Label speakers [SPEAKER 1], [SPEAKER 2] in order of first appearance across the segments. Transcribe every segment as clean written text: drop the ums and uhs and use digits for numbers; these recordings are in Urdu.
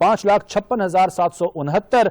[SPEAKER 1] 5,56,769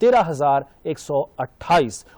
[SPEAKER 1] 13,128।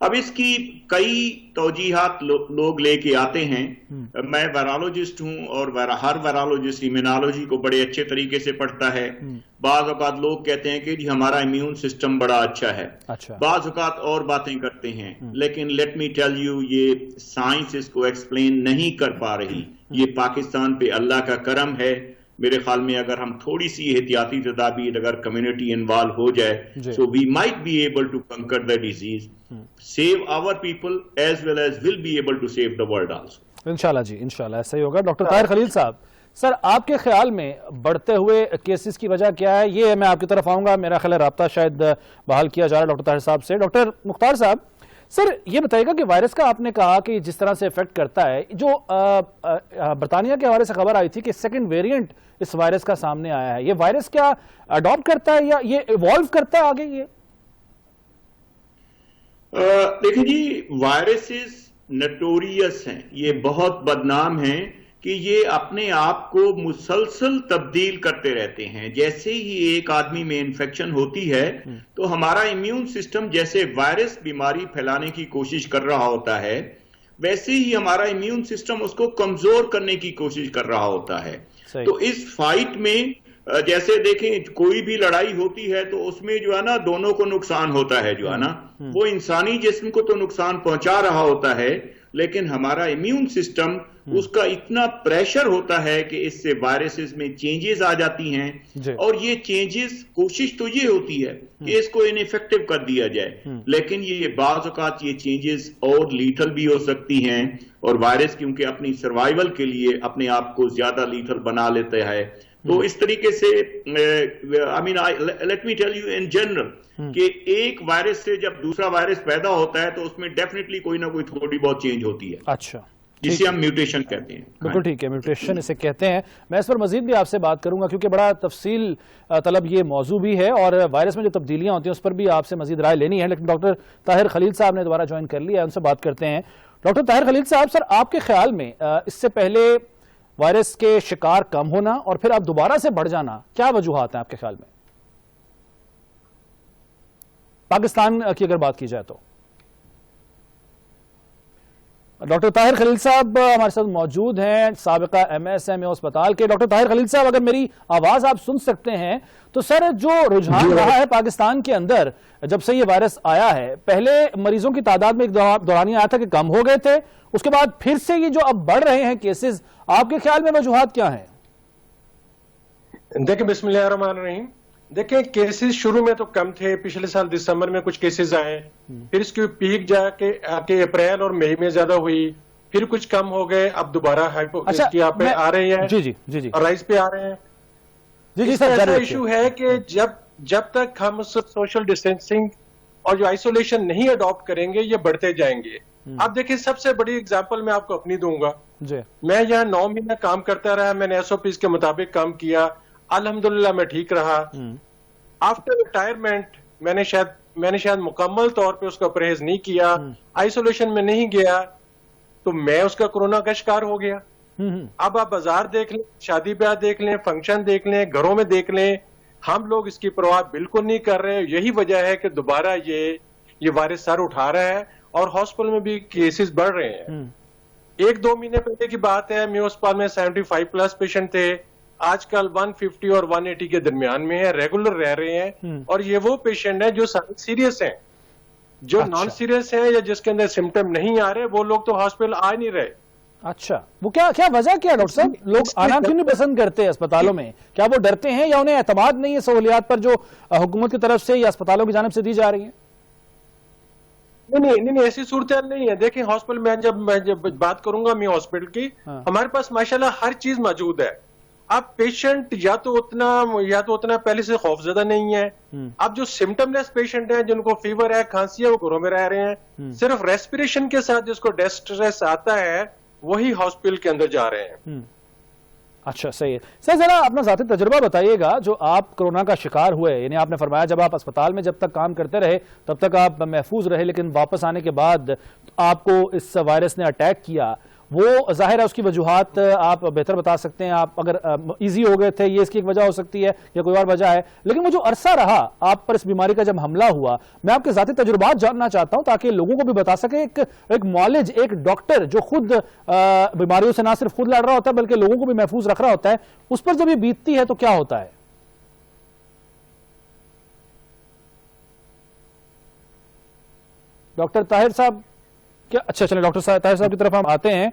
[SPEAKER 2] اب اس کی کئی توجیحات لوگ لے کے آتے ہیں. میں وائرالوجسٹ ہوں اور ہر وائرالوجسٹ ایمینالوجی کو بڑے اچھے طریقے سے پڑھتا ہے. بعض اوقات لوگ کہتے ہیں کہ جی ہمارا امیون سسٹم بڑا اچھا ہے, بعض اوقات اور باتیں کرتے ہیں, لیکن لیٹ می ٹیل یو یہ سائنس اس کو ایکسپلین نہیں کر پا رہی. یہ پاکستان پہ اللہ کا کرم ہے. میرے خیال میں اگر ہم تھوڑی سی احتیاطی تدابیر اگر کمیونٹی انوالو ہو جائے, so we might be able to conquer the disease, save our people as well as will be able to save the world also.
[SPEAKER 1] انشاءاللہ جی, انشاءاللہ ایسا ہی ہوگا. ڈاکٹر طاہر خلیل صاحب, سر آپ کے خیال میں بڑھتے ہوئے کیسز کی وجہ کیا ہے؟ یہ میں آپ کی طرف آؤں گا, میرا خیال ہے رابطہ شاید بحال کیا جا رہا ہے ڈاکٹر طاہر صاحب سے. ڈاکٹر مختار صاحب, سر یہ بتائیے گا کہ وائرس کا آپ نے کہا کہ جس طرح سے افیکٹ کرتا ہے, جو برطانیہ کے حوالے سے خبر آئی تھی کہ سیکنڈ ویریئنٹ اس وائرس کا سامنے آیا ہے, یہ وائرس کیا اڈاپٹ کرتا ہے یا یہ ایوالو کرتا ہے آگے؟ یہ
[SPEAKER 2] دیکھیں جی, وائرسز نٹوریس ہیں, یہ بہت بدنام ہیں کہ یہ اپنے آپ کو مسلسل تبدیل کرتے رہتے ہیں. جیسے ہی ایک آدمی میں انفیکشن ہوتی ہے تو ہمارا امیون سسٹم جیسے وائرس بیماری پھیلانے کی کوشش کر رہا ہوتا ہے, ویسے ہی ہمارا امیون سسٹم اس کو کمزور کرنے کی کوشش کر رہا ہوتا ہے. تو اس فائٹ میں جیسے دیکھیں کوئی بھی لڑائی ہوتی ہے تو اس میں جو ہے نا دونوں کو نقصان ہوتا ہے, جو ہے نا وہ انسانی جسم کو تو نقصان پہنچا رہا ہوتا ہے, لیکن ہمارا امیون سسٹم اس کا اتنا پریشر ہوتا ہے کہ اس سے وائرسز میں چینجز آ جاتی ہیں, اور یہ چینجز کوشش تو یہ ہوتی ہے کہ اس کو انیفیکٹو کر دیا جائے, لیکن یہ بعض اوقات یہ چینجز اور لیتھل بھی ہو سکتی ہیں, اور وائرس کیونکہ اپنی سروائیول کے لیے اپنے آپ کو زیادہ لیتھل بنا لیتا ہے. تو اس طریقے سے let me tell you in general کہ ایک وائرس سے جب دوسرا وائرس پیدا ہوتا ہے تو اس میں ڈیفینیٹلی کوئی نہ کوئی تھوڑی بہت چینج ہوتی ہے.
[SPEAKER 1] اچھا,
[SPEAKER 2] جسے ہم میوٹیشن کہتے ہیں.
[SPEAKER 1] بالکل ٹھیک ہے, میوٹیشن اسے کہتے ہیں. میں اس پر مزید بھی آپ سے بات کروں گا کیونکہ بڑا تفصیل طلب یہ موضوع بھی ہے, اور وائرس میں جو تبدیلیاں ہوتی ہیں اس پر بھی آپ سے مزید رائے لینی ہے. لیکن ڈاکٹر طاہر خلیل صاحب نے دوبارہ جوائن کر لیا ہے, ان سے بات کرتے ہیں. ڈاکٹر طاہر خلیل صاحب, سر آپ کے خیال میں اس سے پہلے وائرس کے شکار کم ہونا اور پھر اب دوبارہ سے بڑھ جانا, کیا وجوہات ہیں آپ کے خیال میں پاکستان کی اگر بات کی جائے تو؟ ڈاکٹر طاہر خلیل صاحب ہمارے ساتھ موجود ہیں, سابقہ MSMA اسپتال کے. ڈاکٹر طاہر خلیل صاحب, اگر میری آواز آپ سن سکتے ہیں تو سر جو رجحان رہا ہے پاکستان کے اندر جب سے یہ وائرس آیا ہے, پہلے مریضوں کی تعداد میں ایک دورانیہ آیا تھا کہ کم ہو گئے تھے, اس کے بعد پھر سے یہ جو اب بڑھ رہے ہیں کیسز, آپ کے خیال میں وجوہات کیا ہیں؟
[SPEAKER 3] دیکھیں, بسم اللہ الرحمن الرحیم. دیکھیں کیسز شروع میں تو کم تھے, پچھلے سال دسمبر میں کچھ کیسز آئے, پھر اس کی پیک جا کے اپریل اور مئی میں زیادہ ہوئی, پھر کچھ کم ہو گئے, اب دوبارہ آ رہے ہیں,
[SPEAKER 1] جی
[SPEAKER 3] اور رائز پہ آ رہے ہیں. اس کا ایسا ایشو ہے کہ جب تک ہم سوشل ڈسٹینسنگ اور جو آئسولیشن نہیں اڈاپٹ کریں گے یہ بڑھتے جائیں گے. اب دیکھیں, سب سے بڑی اگزامپل میں آپ کو اپنی دوں گا. میں یہاں 9 مہینہ کام کرتا رہا, میں نے SOPs کے مطابق کام کیا, الحمدللہ میں ٹھیک رہا. آفٹر ریٹائرمنٹ میں نے شاید مکمل طور پہ اس کا پرہیز نہیں کیا, آئسولیشن میں نہیں گیا, تو میں اس کا کورونا کا شکار ہو گیا. اب آپ بازار دیکھ لیں, شادی بیاہ دیکھ لیں, فنکشن دیکھ لیں, گھروں میں دیکھ لیں, ہم لوگ اس کی پرواہ بالکل نہیں کر رہے. یہی وجہ ہے کہ دوبارہ یہ وائرس سر اٹھا رہا ہے اور ہاسپٹل میں بھی کیسز بڑھ رہے ہیں. 1-2 مہینے پہلے کی بات ہے, میو اسپتال میں 75+ پیشنٹ تھے, آج کل 150 اور 180 کے درمیان میں ہیں, ریگولر رہ رہے ہیں. اور یہ وہ پیشنٹ ہیں جو سیریس ہیں, جو نان سیریس ہیں یا جس کے اندر سمٹم نہیں آ رہے, وہ لوگ تو ہاسپٹل آ نہیں رہے.
[SPEAKER 1] اچھا, وہ کیا وجہ کیا ڈاکٹر صاحب, لوگ آنا کیوں نہیں پسند کرتے اسپتالوں میں؟ کیا وہ ڈرتے ہیں یا انہیں اعتماد نہیں ہے سہولیات پر جو حکومت کی طرف سے یا اسپتالوں کی جانب سے دی جا رہی ہیں؟
[SPEAKER 3] نہیں, ایسی صورتحال نہیں ہے. دیکھیں, ہاسپٹل میں جب بات کروں گا میں ہاسپٹل کی, ہمارے پاس ماشاءاللہ ہر چیز موجود ہے. اب پیشنٹ یا تو اتنا پہلے سے خوف زدہ نہیں ہے. اب جو سمٹم لیس پیشنٹ ہیں, جن کو فیور ہے, کھانسی ہے, وہ گھروں میں رہ رہے ہیں, صرف ریسپریشن کے ساتھ جس کو ڈسٹریس آتا ہے وہی ہاسپٹل کے اندر جا رہے ہیں.
[SPEAKER 1] اچھا, صحیح ہے. سر ذرا اپنا ذاتی تجربہ بتائیے گا, جو آپ کورونا کا شکار ہوئے, یعنی آپ نے فرمایا جب آپ اسپتال میں جب تک کام کرتے رہے تب تک آپ محفوظ رہے, لیکن واپس آنے کے بعد آپ کو اس وائرس نے اٹیک کیا, وہ ظاہر ہے اس کی وجوہات آپ بہتر بتا سکتے ہیں. آپ اگر ایزی ہو گئے تھے یہ اس کی ایک وجہ ہو سکتی ہے یا کوئی اور وجہ ہے, لیکن وہ جو عرصہ رہا آپ پر اس بیماری کا جب حملہ ہوا, میں آپ کے ذاتی تجربات جاننا چاہتا ہوں تاکہ لوگوں کو بھی بتا سکے. ایک معالج, ایک ڈاکٹر جو خود بیماریوں سے نہ صرف خود لڑ رہا ہوتا ہے بلکہ لوگوں کو بھی محفوظ رکھ رہا ہوتا ہے, اس پر جب یہ بیتتی ہے تو کیا ہوتا ہے؟ ڈاکٹر طاہر صاحب کیا, اچھا چلیں ڈاکٹر طاہر صاحب کی طرف ہم آتے ہیں.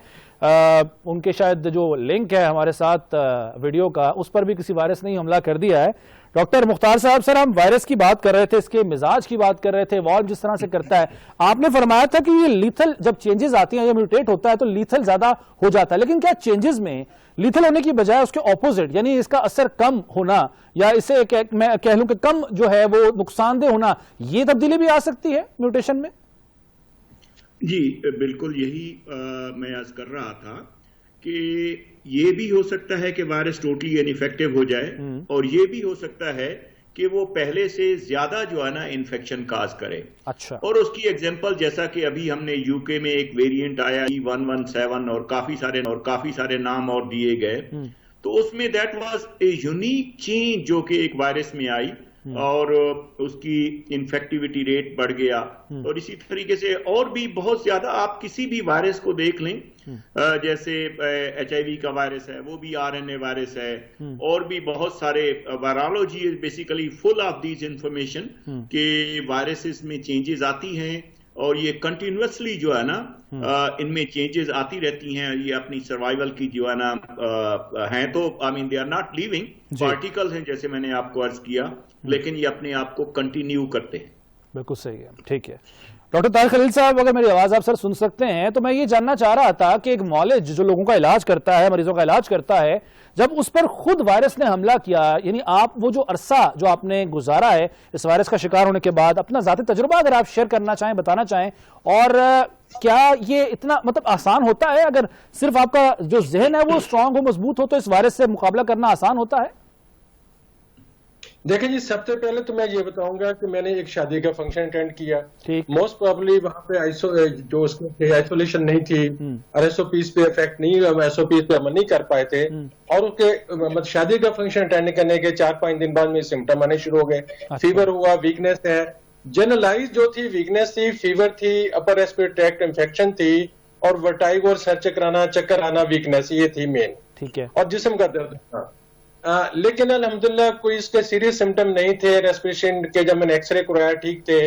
[SPEAKER 1] ان کے شاید جو لنک ہے ہمارے ساتھ ویڈیو کا, اس پر بھی کسی وائرس نے حملہ کر دیا ہے. ڈاکٹر مختار صاحب, سر ہم وائرس کی بات کر رہے تھے, اس کے مزاج کی بات کر رہے تھے, ایوالو جس طرح سے کرتا ہے. آپ نے فرمایا تھا کہ یہ لیتھل جب چینجز آتی ہیں یا میوٹیٹ ہوتا ہے تو لیتھل زیادہ ہو جاتا ہے, لیکن کیا چینجز میں لیتھل ہونے کی بجائے اس کے اپوزٹ یعنی اس کا اثر کم ہونا یا اسے میں کہہ لوں کہ کم جو ہے وہ نقصان دہ ہونا, یہ تبدیلی بھی آ سکتی ہے میوٹیشن میں؟
[SPEAKER 2] جی بالکل, یہی میں عرض کر رہا تھا کہ یہ بھی ہو سکتا ہے کہ وائرس ٹوٹلی انفیکٹو ہو جائے, اور یہ بھی ہو سکتا ہے کہ وہ پہلے سے زیادہ جو ہے نا انفیکشن کاز کرے.
[SPEAKER 1] اچھا,
[SPEAKER 2] اور اس کی ایگزامپل جیسا کہ ابھی ہم نے یو کے میں ایک ویریئنٹ آیا E117 اور کافی سارے نام اور دیے گئے, تو اس میں that was a unique change جو کہ ایک وائرس میں آئی اور اس کی انفیکٹیوٹی ریٹ بڑھ گیا. اور اسی طریقے سے اور بھی بہت زیادہ آپ کسی بھی وائرس کو دیکھ لیں, جیسے HIV کا وائرس ہے, وہ بھی RNA وائرس ہے, اور بھی بہت سارے virology is basically full of these information کہ وائرسز میں چینجز آتی ہیں اور یہ کنٹینیوسلی جو ہے نا ان میں چینجز آتی رہتی ہیں. یہ اپنی سروائیول کی جو ہے نا ہیں, تو I mean they are not living particle ہیں جیسے میں نے آپ کو عرض کیا, لیکن یہ اپنے آپ کو کنٹینیو کرتے ہیں.
[SPEAKER 1] بالکل صحیح ہے, ٹھیک ہے. ڈاکٹر طاہر خلیل صاحب, اگر میری آواز آپ سر سن سکتے ہیں تو میں یہ جاننا چاہ رہا تھا کہ ایک معالج جو لوگوں کا علاج کرتا ہے, مریضوں کا علاج کرتا ہے, جب اس پر خود وائرس نے حملہ کیا, یعنی آپ وہ جو عرصہ جو آپ نے گزارا ہے اس وائرس کا شکار ہونے کے بعد, اپنا ذاتی تجربہ اگر آپ شیئر کرنا چاہیں, بتانا چاہیں, اور کیا یہ اتنا مطلب آسان ہوتا ہے؟ اگر صرف آپ کا جو ذہن ہے وہ اسٹرانگ ہو, مضبوط ہو, تو اس وائرس سے مقابلہ کرنا آسان ہوتا ہے؟
[SPEAKER 3] دیکھیں جی, سب سے پہلے تو میں یہ بتاؤں گا کہ میں نے ایک شادی کا فنکشن اٹینڈ کیا. موسٹ پرابلی وہاں پہ جو اس کی آئسولیشن نہیں تھی اور SOPs پہ افیکٹ نہیں, SOPs پہ عمل نہیں کر پائے تھے, اور اس کے شادی کا فنکشن اٹینڈ کرنے کے 4-5 دن بعد میں سمٹم آنے شروع ہو گئے. فیور ہوا, ویکنیس ہے, جنرلائز جو تھی ویکنیس تھی, فیور تھی, اپر ریسپیریٹری ٹریکٹ انفیکشن تھی, اور ورٹائگو اور سر چکرانا, چکر آنا, ویکنیس, یہ تھی مین.
[SPEAKER 1] ٹھیک ہے,
[SPEAKER 3] اور جسم کا درد تھا. لیکن الحمدللہ کوئی اس کے سیریس سمٹم نہیں تھے. ریسپریشن کے جب میں نے ایکس رے کرایا ٹھیک تھے,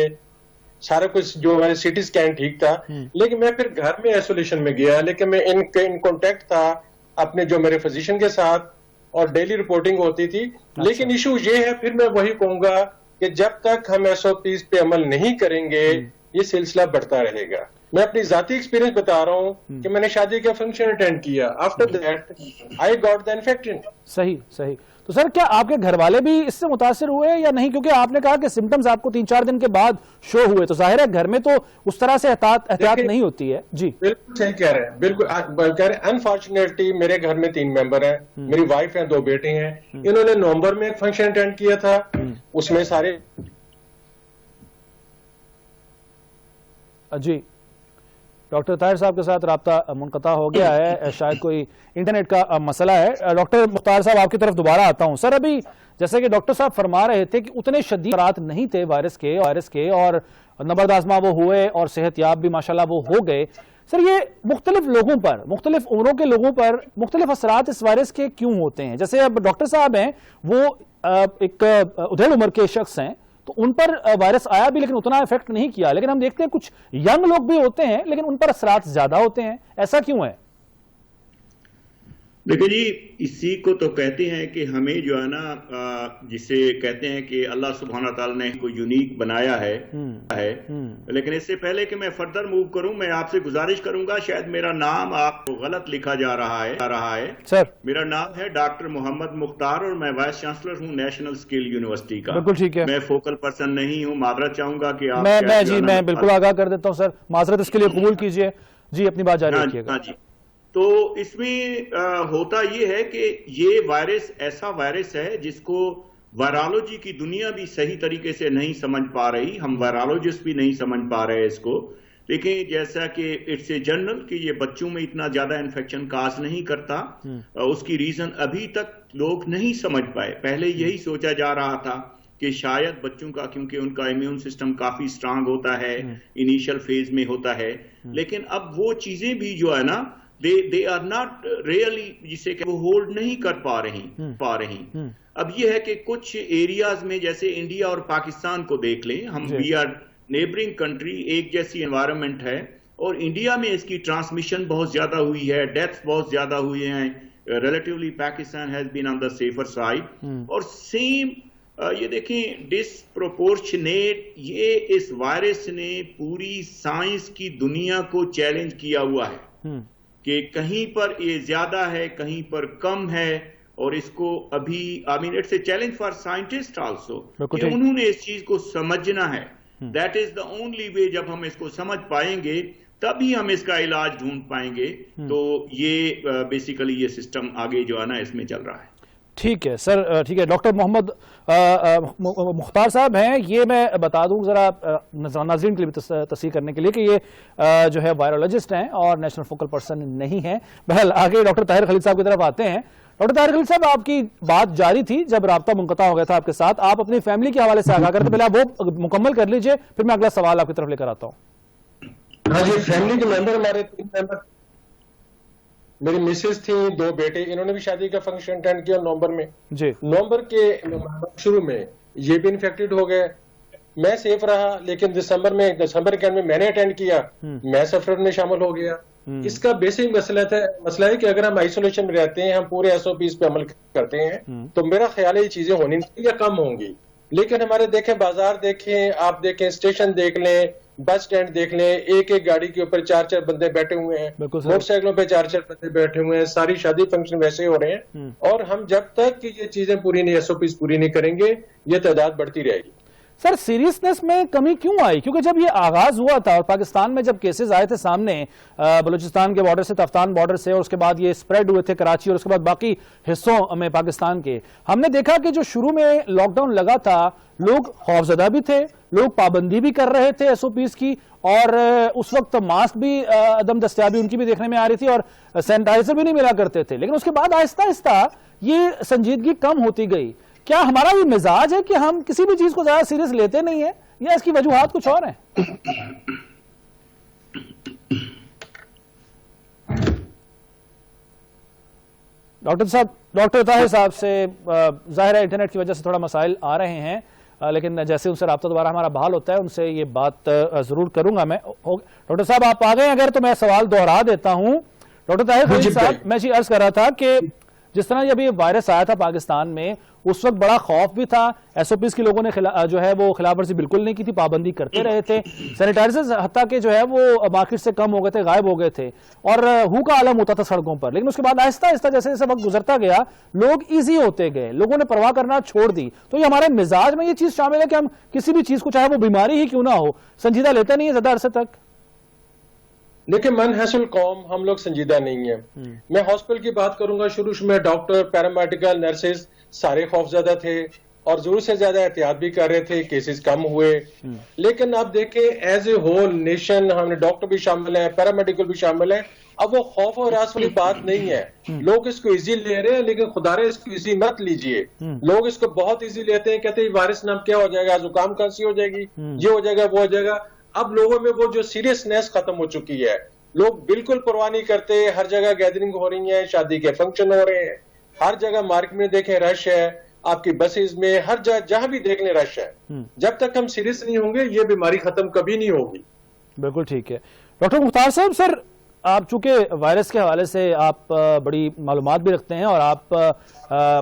[SPEAKER 3] سارا کچھ جو میں نے CT اسکین ٹھیک تھا. لیکن میں پھر گھر میں آئسولیشن میں گیا, لیکن میں ان کانٹیکٹ تھا اپنے جو میرے فزیشین کے ساتھ, اور ڈیلی رپورٹنگ ہوتی تھی. لیکن ایشو یہ ہے, پھر میں وہی کہوں گا کہ جب تک ہم SOPs پہ عمل نہیں کریں گے یہ سلسلہ بڑھتا رہے گا. میں اپنی ذاتی ایکسپیرینس بتا رہا ہوں کہ میں نے شادی کا فنکشن اٹینڈ کیا, after that I got the infection.
[SPEAKER 1] صحیح. تو سر کیا آپ کے گھر والے بھی اس سے متاثر ہوئے یا نہیں؟ کیونکہ آپ نے کہا کہ سمٹمز آپ کو 3-4 دن کے بعد شو ہوئے, تو ظاہر ہے گھر میں تو اس طرح سے احتیاط نہیں ہوتی ہے. جی
[SPEAKER 3] بالکل صحیح کہہ رہے ہیں, بالکل کہہ رہے ہیں. انفارچونیٹلی میرے گھر میں 3 ممبر ہیں, میری وائف ہیں, 2 بیٹے ہیں. انہوں نے نومبر میں ایک فنکشن اٹینڈ کیا تھا, اس میں سارے.
[SPEAKER 1] جی ڈاکٹر طاہر صاحب کے ساتھ رابطہ منقطع ہو گیا ہے, شاید کوئی انٹرنیٹ کا مسئلہ ہے. ڈاکٹر مختار صاحب آپ کی طرف دوبارہ آتا ہوں. سر ابھی جیسے کہ ڈاکٹر صاحب فرما رہے تھے کہ اتنے شدید اثرات نہیں تھے وائرس کے اور نبرد آزما وہ ہوئے اور صحت یاب بھی ماشاءاللہ وہ ہو گئے. سر یہ مختلف لوگوں پر, مختلف عمروں کے لوگوں پر مختلف اثرات اس وائرس کے کیوں ہوتے ہیں؟ جیسے اب ڈاکٹر صاحب ہیں, وہ ایک ادھیڑ عمر کے شخص ہیں, تو ان پر وائرس آیا بھی لیکن اتنا افیکٹ نہیں کیا. لیکن ہم دیکھتے ہیں کچھ ینگ لوگ بھی ہوتے ہیں لیکن ان پر اثرات زیادہ ہوتے ہیں, ایسا کیوں ہے؟
[SPEAKER 2] دیکھیں جی, اسی کو تو کہتے ہیں کہ ہمیں جو ہے نا, جسے کہتے ہیں کہ اللہ سبحانہ تعالیٰ نے کوئی یونیک بنایا ہے. لیکن اس سے پہلے کہ میں فردر موو کروں, میں آپ سے گزارش کروں گا, شاید میرا نام آپ کو غلط لکھا جا رہا ہے.
[SPEAKER 1] سر
[SPEAKER 2] میرا نام ہے ڈاکٹر محمد مختار اور میں وائس چانسلر ہوں نیشنل اسکل یونیورسٹی کا.
[SPEAKER 1] بالکل ٹھیک ہے,
[SPEAKER 2] میں فوکل پرسن نہیں ہوں. معذرت چاہوں گا کہ
[SPEAKER 1] میں بالکل آگاہ کر دیتا ہوں سر, معذرت اس کے لیے قبول کیجئے. جی اپنی بات جاری رکھیے گا.
[SPEAKER 2] تو اس میں ہوتا یہ ہے کہ یہ وائرس ایسا وائرس ہے جس کو وائرالوجی کی دنیا بھی صحیح طریقے سے نہیں سمجھ پا رہی, ہم وائرالوجسٹ بھی نہیں سمجھ پا رہے اس کو. دیکھیں جیسا کہ اٹس اے جنرل کہ یہ بچوں میں اتنا زیادہ انفیکشن کاز نہیں کرتا، اس کی ریزن ابھی تک لوگ نہیں سمجھ پائے. پہلے یہی سوچا جا رہا تھا کہ شاید بچوں کا کیونکہ ان کا امیون سسٹم کافی سٹرانگ ہوتا ہے، انیشل فیز میں ہوتا ہے، لیکن اب وہ چیزیں بھی جو ہے نا they are not really جسے کہ وہ ہولڈ نہیں کر پا رہی. اب یہ ہے کہ کچھ ایریاز میں جیسے انڈیا اور پاکستان کو دیکھ لیں، ہم وی آر نیبرنگ کنٹری، ایک جیسی انوائرمنٹ ہے، اور انڈیا میں اس کی ٹرانسمیشن بہت زیادہ ہوئی ہے، ڈیتھس بہت زیادہ ہوئے ہیں. Relatively Pakistan has been on the safer side. اور سیم یہ دیکھیں ڈسپروپورشنیٹ، یہ اس وائرس نے پوری سائنس کی دنیا کو چیلنج کیا ہوا ہے کہ کہیں پر یہ زیادہ ہے، کہیں پر کم ہے، اور اس کو ابھی I mean it's a challenge for scientists also کہ انہوں نے اس چیز کو سمجھنا ہے. That is the only way. جب ہم اس کو سمجھ پائیں گے تبھی ہم اس کا علاج ڈھونڈ پائیں گے. تو یہ بیسیکلی یہ سسٹم آگے جو ہے نا اس میں چل رہا ہے.
[SPEAKER 1] ٹھیک ہے سر، ٹھیک ہے. ڈاکٹر محمد مختار صاحب ہیں، یہ میں بتا دوں ذرا ناظرین کے لیے تصحیح کرنے کے لیے کہ یہ جو ہے وائرولوجسٹ ہیں اور نیشنل فوکل پرسن نہیں ہیں. بہرحال آگے ڈاکٹر طاہر خلیل صاحب کی طرف آتے ہیں. ڈاکٹر طاہر خلیل صاحب، آپ کی بات جاری تھی جب رابطہ منقطع ہو گیا تھا آپ کے ساتھ، آپ اپنی فیملی کے حوالے سے آگاہ کرتے، پہلے آپ وہ مکمل کر لیجئے، پھر میں اگلا سوال آپ کی طرف لے کر آتا ہوں.
[SPEAKER 3] ہاں جی، فیملی کے ممبر ہمارے 3 ممبر، میری مسز تھی، 2 بیٹے، انہوں نے بھی شادی کا فنکشن اٹینڈ کیا نومبر میں. جی نومبر کے شروع میں یہ بھی انفیکٹڈ ہو گئے. میں سیف رہا، لیکن دسمبر کے میں نے اٹینڈ کیا، میں سفر میں شامل ہو گیا. اس کا بیسک مسئلہ ہے کہ اگر ہم آئسولیشن میں رہتے ہیں، ہم پورے SOPs پہ عمل کرتے ہیں، تو میرا خیال ہے یہ چیزیں ہونی یا کم ہوں گی. لیکن ہمارے دیکھیں بازار دیکھیں، آپ دیکھیں اسٹیشن دیکھ لیں، بس سٹینڈ دیکھ لیں، ایک گاڑی کے اوپر 4 بندے بیٹھے ہوئے ہیں، موٹر سائیکلوں پہ 4 بندے بیٹھے ہوئے ہیں، ساری شادی فنکشن ویسے ہو رہے ہیں. اور ہم جب تک کہ یہ چیزیں پوری نہیں، SOPs پوری نہیں کریں گے، یہ تعداد بڑھتی رہے گی.
[SPEAKER 1] سر سیریسنس میں کمی کیوں آئی؟ کیونکہ جب یہ آغاز ہوا تھا اور پاکستان میں جب کیسز آئے تھے سامنے بلوچستان کے بارڈر سے، تفتان بارڈر سے، اور اس کے بعد یہ سپریڈ ہوئے تھے کراچی اور اس کے بعد باقی حصوں میں پاکستان کے، ہم نے دیکھا کہ جو شروع میں لاک ڈاؤن لگا تھا، لوگ خوفزدہ بھی تھے، لوگ پابندی بھی کر رہے تھے SOPs کی، اور اس وقت ماسک بھی عدم دستیابی ان کی بھی دیکھنے میں آ رہی تھی، اور سینیٹائزر بھی نہیں ملا کرتے تھے. لیکن اس کے بعد آہستہ آہستہ یہ سنجیدگی کم ہوتی گئی. کیا ہمارا بھی مزاج ہے کہ ہم کسی بھی چیز کو زیادہ سیریس لیتے نہیں ہیں، یا اس کی وجوہات کچھ اور ہیں؟ ڈاکٹر طاہر صاحب سے ظاہر ہے انٹرنیٹ کی وجہ سے تھوڑا مسائل آ رہے ہیں، لیکن جیسے ان سے رابطہ دوبارہ ہمارا بحال ہوتا ہے ان سے یہ بات ضرور کروں گا میں. ڈاکٹر صاحب آپ آ گئے اگر تو میں سوال دوہرا دیتا ہوں. ڈاکٹر طاہر خلیل صاحب، میں یہ عرض کر رہا تھا کہ جس طرح جب یہ وائرس آیا تھا پاکستان میں، اس وقت بڑا خوف بھی تھا، SOPs کی لوگوں نے جو ہے وہ خلاف ورزی بالکل نہیں کی تھی، پابندی کرتے رہے تھے، سینیٹائزرز حتیٰ کہ جو ہے وہ مارکیٹ سے کم ہو گئے تھے، غائب ہو گئے تھے، اور ہو کا عالم ہوتا تھا سڑکوں پر. لیکن اس کے بعد آہستہ آہستہ جیسے جیسے وقت گزرتا گیا، لوگ ایزی ہوتے گئے، لوگوں نے پرواہ کرنا چھوڑ دی. تو یہ ہمارے مزاج میں یہ چیز شامل ہے کہ ہم کسی بھی چیز کو، چاہے وہ بیماری ہی کیوں نہ ہو، سنجیدہ لیتے نہیں ہیں زیادہ عرصے تک.
[SPEAKER 3] لیکن منحص القوم ہم لوگ سنجیدہ نہیں ہیں. میں ہاسپٹل کی بات کروں گا، شروع میں ڈاکٹر، پیرامیڈیکل، نرسز سارے خوف زدہ تھے اور ضرور سے زیادہ احتیاط بھی کر رہے تھے، کیسز کم ہوئے. لیکن آپ دیکھیں ایز اے ہول نیشن، ہم نے ڈاکٹر بھی شامل ہیں، پیرامیڈیکل بھی شامل ہیں، اب وہ خوف اور راس والی بات نہیں ہے. لوگ اس کو ایزی لے رہے ہیں، لیکن خدا رہے اس کو ایزی مت لیجئے. لوگ اس کو بہت ایزی لیتے ہیں، کہتے ہیں وائرس نام کیا ہو جائے گا، زکام کھانسی ہو جائے گی، یہ ہو جائے گا، وہ ہو جائے گا. اب لوگوں میں وہ جو سیریسنیس ختم ہو چکی ہے، لوگ بالکل پرواہ نہیں کرتے. ہر جگہ گیدرنگ ہو رہی ہیں، شادی کے فنکشن ہو رہے ہیں، ہر جگہ مارکیٹ میں دیکھیں رش ہے، آپ کی بسز میں، ہر جگہ جہاں بھی دیکھ لیں رش ہے. جب تک ہم سیریس نہیں ہوں گے یہ بیماری ختم کبھی نہیں ہوگی.
[SPEAKER 1] بالکل ٹھیک ہے. ڈاکٹر مختار صاحب، سر آپ چونکہ وائرس کے حوالے سے آپ بڑی معلومات بھی رکھتے ہیں اور آپ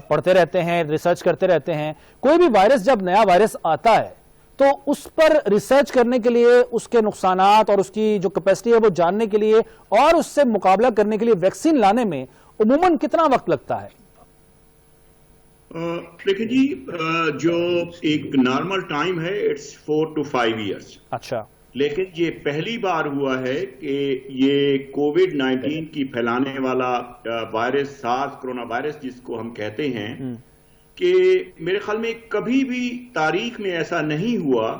[SPEAKER 1] پڑھتے رہتے ہیں، ریسرچ کرتے رہتے ہیں، کوئی بھی وائرس جب نیا وائرس آتا ہے تو اس پر ریسرچ کرنے کے لیے، اس کے نقصانات اور اس کی جو کیپیسٹی ہے وہ جاننے کے لیے اور اس سے مقابلہ کرنے کے لیے ویکسین لانے میں عموماً کتنا وقت لگتا ہے؟
[SPEAKER 2] دیکھیں جی، جو ایک نارمل ٹائم ہے اٹس 4 to 5 years.
[SPEAKER 1] اچھا. لیکن
[SPEAKER 2] یہ پہلی بار ہوا ہے کہ یہ کووڈ-19 کی پھیلانے والا وائرس، سارس کرونا وائرس جس کو ہم کہتے ہیں، کہ میرے خیال میں کبھی بھی تاریخ میں ایسا نہیں ہوا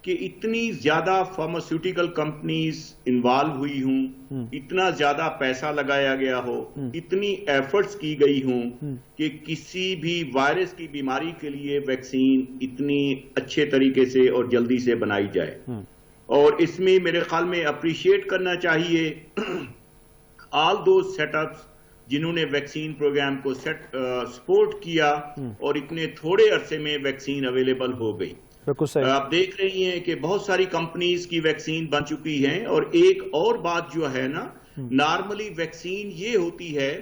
[SPEAKER 2] کہ اتنی زیادہ فارماسیوٹیکل کمپنیز انوالو ہوئی ہوں، اتنا زیادہ پیسہ لگایا گیا ہو، اتنی ایفرٹس کی گئی ہوں کہ کسی بھی وائرس کی بیماری کے لیے ویکسین اتنی اچھے طریقے سے اور جلدی سے بنائی جائے. اور اس میں میرے خیال میں اپریشیٹ کرنا چاہیے آل دوز سیٹ اپس جنہوں نے ویکسین پروگرام کو سپورٹ کیا اور اتنے تھوڑے عرصے میں ویکسین اویلیبل ہو گئی. آپ دیکھ رہی ہیں کہ بہت ساری کمپنیز کی ویکسین بن چکی ہیں. اور ایک اور بات جو ہے نا، نارملی ویکسین یہ ہوتی ہے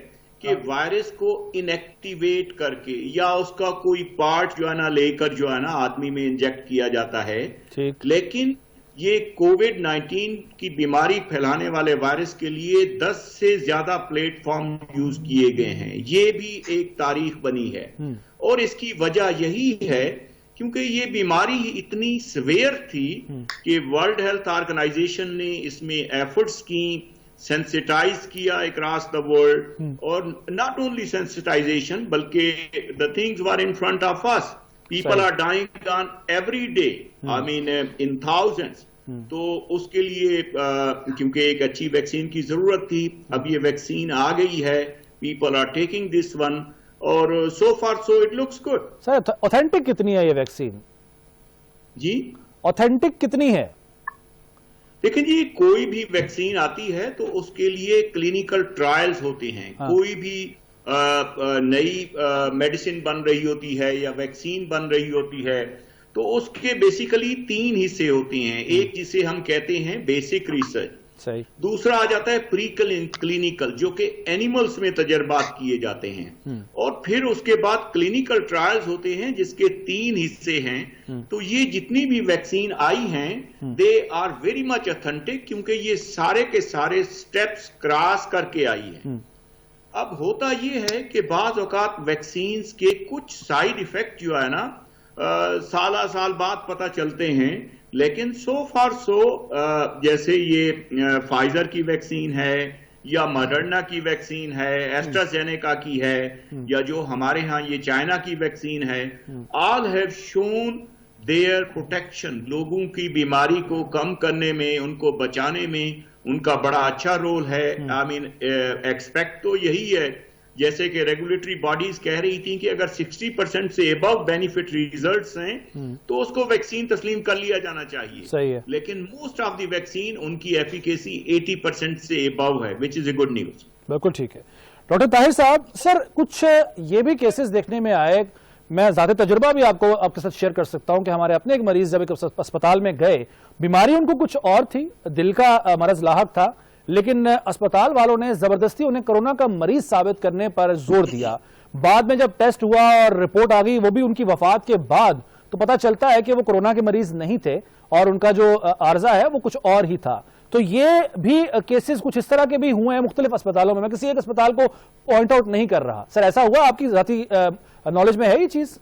[SPEAKER 2] کہ وائرس کو انیکٹیویٹ کر کے یا اس کا کوئی پارٹ جو ہے نا لے کر جو ہے نا آدمی میں انجیکٹ کیا جاتا ہے. لیکن یہ کووڈ-19 کی بیماری پھیلانے والے وائرس کے لیے 10 سے زیادہ پلیٹ فارم یوز کیے گئے ہیں. یہ بھی ایک تاریخ بنی ہے اور اس کی وجہ یہی ہے کیونکہ یہ بیماری اتنی سویئر تھی کہ ورلڈ ہیلتھ آرگنائزیشن نے اس میں ایفرٹس کی، سینسیٹائز کیا اکراس دا ورلڈ. اور ناٹ اونلی سینسیٹائزیشن بلکہ the things were in front of us. People are dying on every day, I mean in thousands. تو اس کے لیے کیونکہ ایک اچھی ویکسین کی ضرورت تھی، اب یہ ویکسین آ گئی ہے، people are taking this one اور so far so it looks good.
[SPEAKER 1] Sir authentic کتنی ہے یہ ویکسین؟
[SPEAKER 2] جی
[SPEAKER 1] اوتھینٹک کتنی ہے؟
[SPEAKER 2] دیکھیں جی، کوئی بھی ویکسین آتی ہے تو اس کے لیے کلینیکل ٹرائلز ہوتے ہیں. کوئی بھی نئی میڈیسن بن رہی ہوتی ہے یا ویکسین بن رہی ہوتی ہے تو اس کے بیسیکلی 3 حصے ہوتے ہیں. ایک جسے ہم کہتے ہیں بیسک ریسرچ، دوسرا آ جاتا ہے پری کلینیکل جو کہ اینیملز میں تجربات کیے جاتے ہیں، اور پھر اس کے بعد کلینیکل ٹرائلز ہوتے ہیں جس کے 3 حصے ہیں. تو یہ جتنی بھی ویکسین آئی ہیں they are very much authentic کیونکہ یہ سارے کے سارے سٹیپس کراس کر کے آئی ہیں. اب ہوتا یہ ہے کہ بعض اوقات ویکسینز کے کچھ سائیڈ ایفیکٹ جو ہے نا سالہ سال بعد پتہ چلتے ہیں، لیکن سو فار سو جیسے یہ فائزر کی ویکسین ہے یا ماڈرنا کی ویکسین ہے، ایسٹرازینیکا کی ہے، یا جو ہمارے ہاں یہ چائنا کی ویکسین ہے، all have shown their protection. لوگوں کی بیماری کو کم کرنے میں، ان کو بچانے میں ان کا بڑا اچھا رول ہے. آئی مین ایکسپیکٹ تو یہی ہے جیسے کہ ریگولیٹری باڈیز کہہ رہی تھیں کہ اگر 60% سے ابو بینیفٹ ریزلٹس ہیں تو اس کو ویکسین تسلیم کر لیا جانا چاہیے.
[SPEAKER 1] صحیح ہے.
[SPEAKER 2] لیکن موسٹ آف دی ویکسین ان کی ایفیکیسی 80% سے ابو ہے، which is a good news.
[SPEAKER 1] بالکل ٹھیک ہے. ڈاکٹر طاہر صاحب، سر کچھ یہ بھی کیسز دیکھنے میں آئے، میں ذاتی تجربہ بھی آپ کے ساتھ شیئر کر سکتا ہوں کہ ہمارے اپنے ایک مریض جب ایک اسپتال میں گئے، بیماری ان کو کچھ اور تھی، دل کا مرض لاحق تھا، لیکن اسپتال والوں نے زبردستی انہیں کرونا کا مریض ثابت کرنے پر زور دیا. بعد میں جب ٹیسٹ ہوا اور رپورٹ آ گئی وہ بھی ان کی وفات کے بعد، تو پتہ چلتا ہے کہ وہ کرونا کے مریض نہیں تھے اور ان کا جو عارضہ ہے وہ کچھ اور ہی تھا. تو یہ بھی کیسز کچھ اس طرح کے بھی ہوئے ہیں مختلف اسپتالوں میں. میں کسی ایک اسپتال کو پوائنٹ آؤٹ نہیں کر رہا. سر ایسا ہوا؟ آپ کی ذاتی نالج میں ہے یہ چیز؟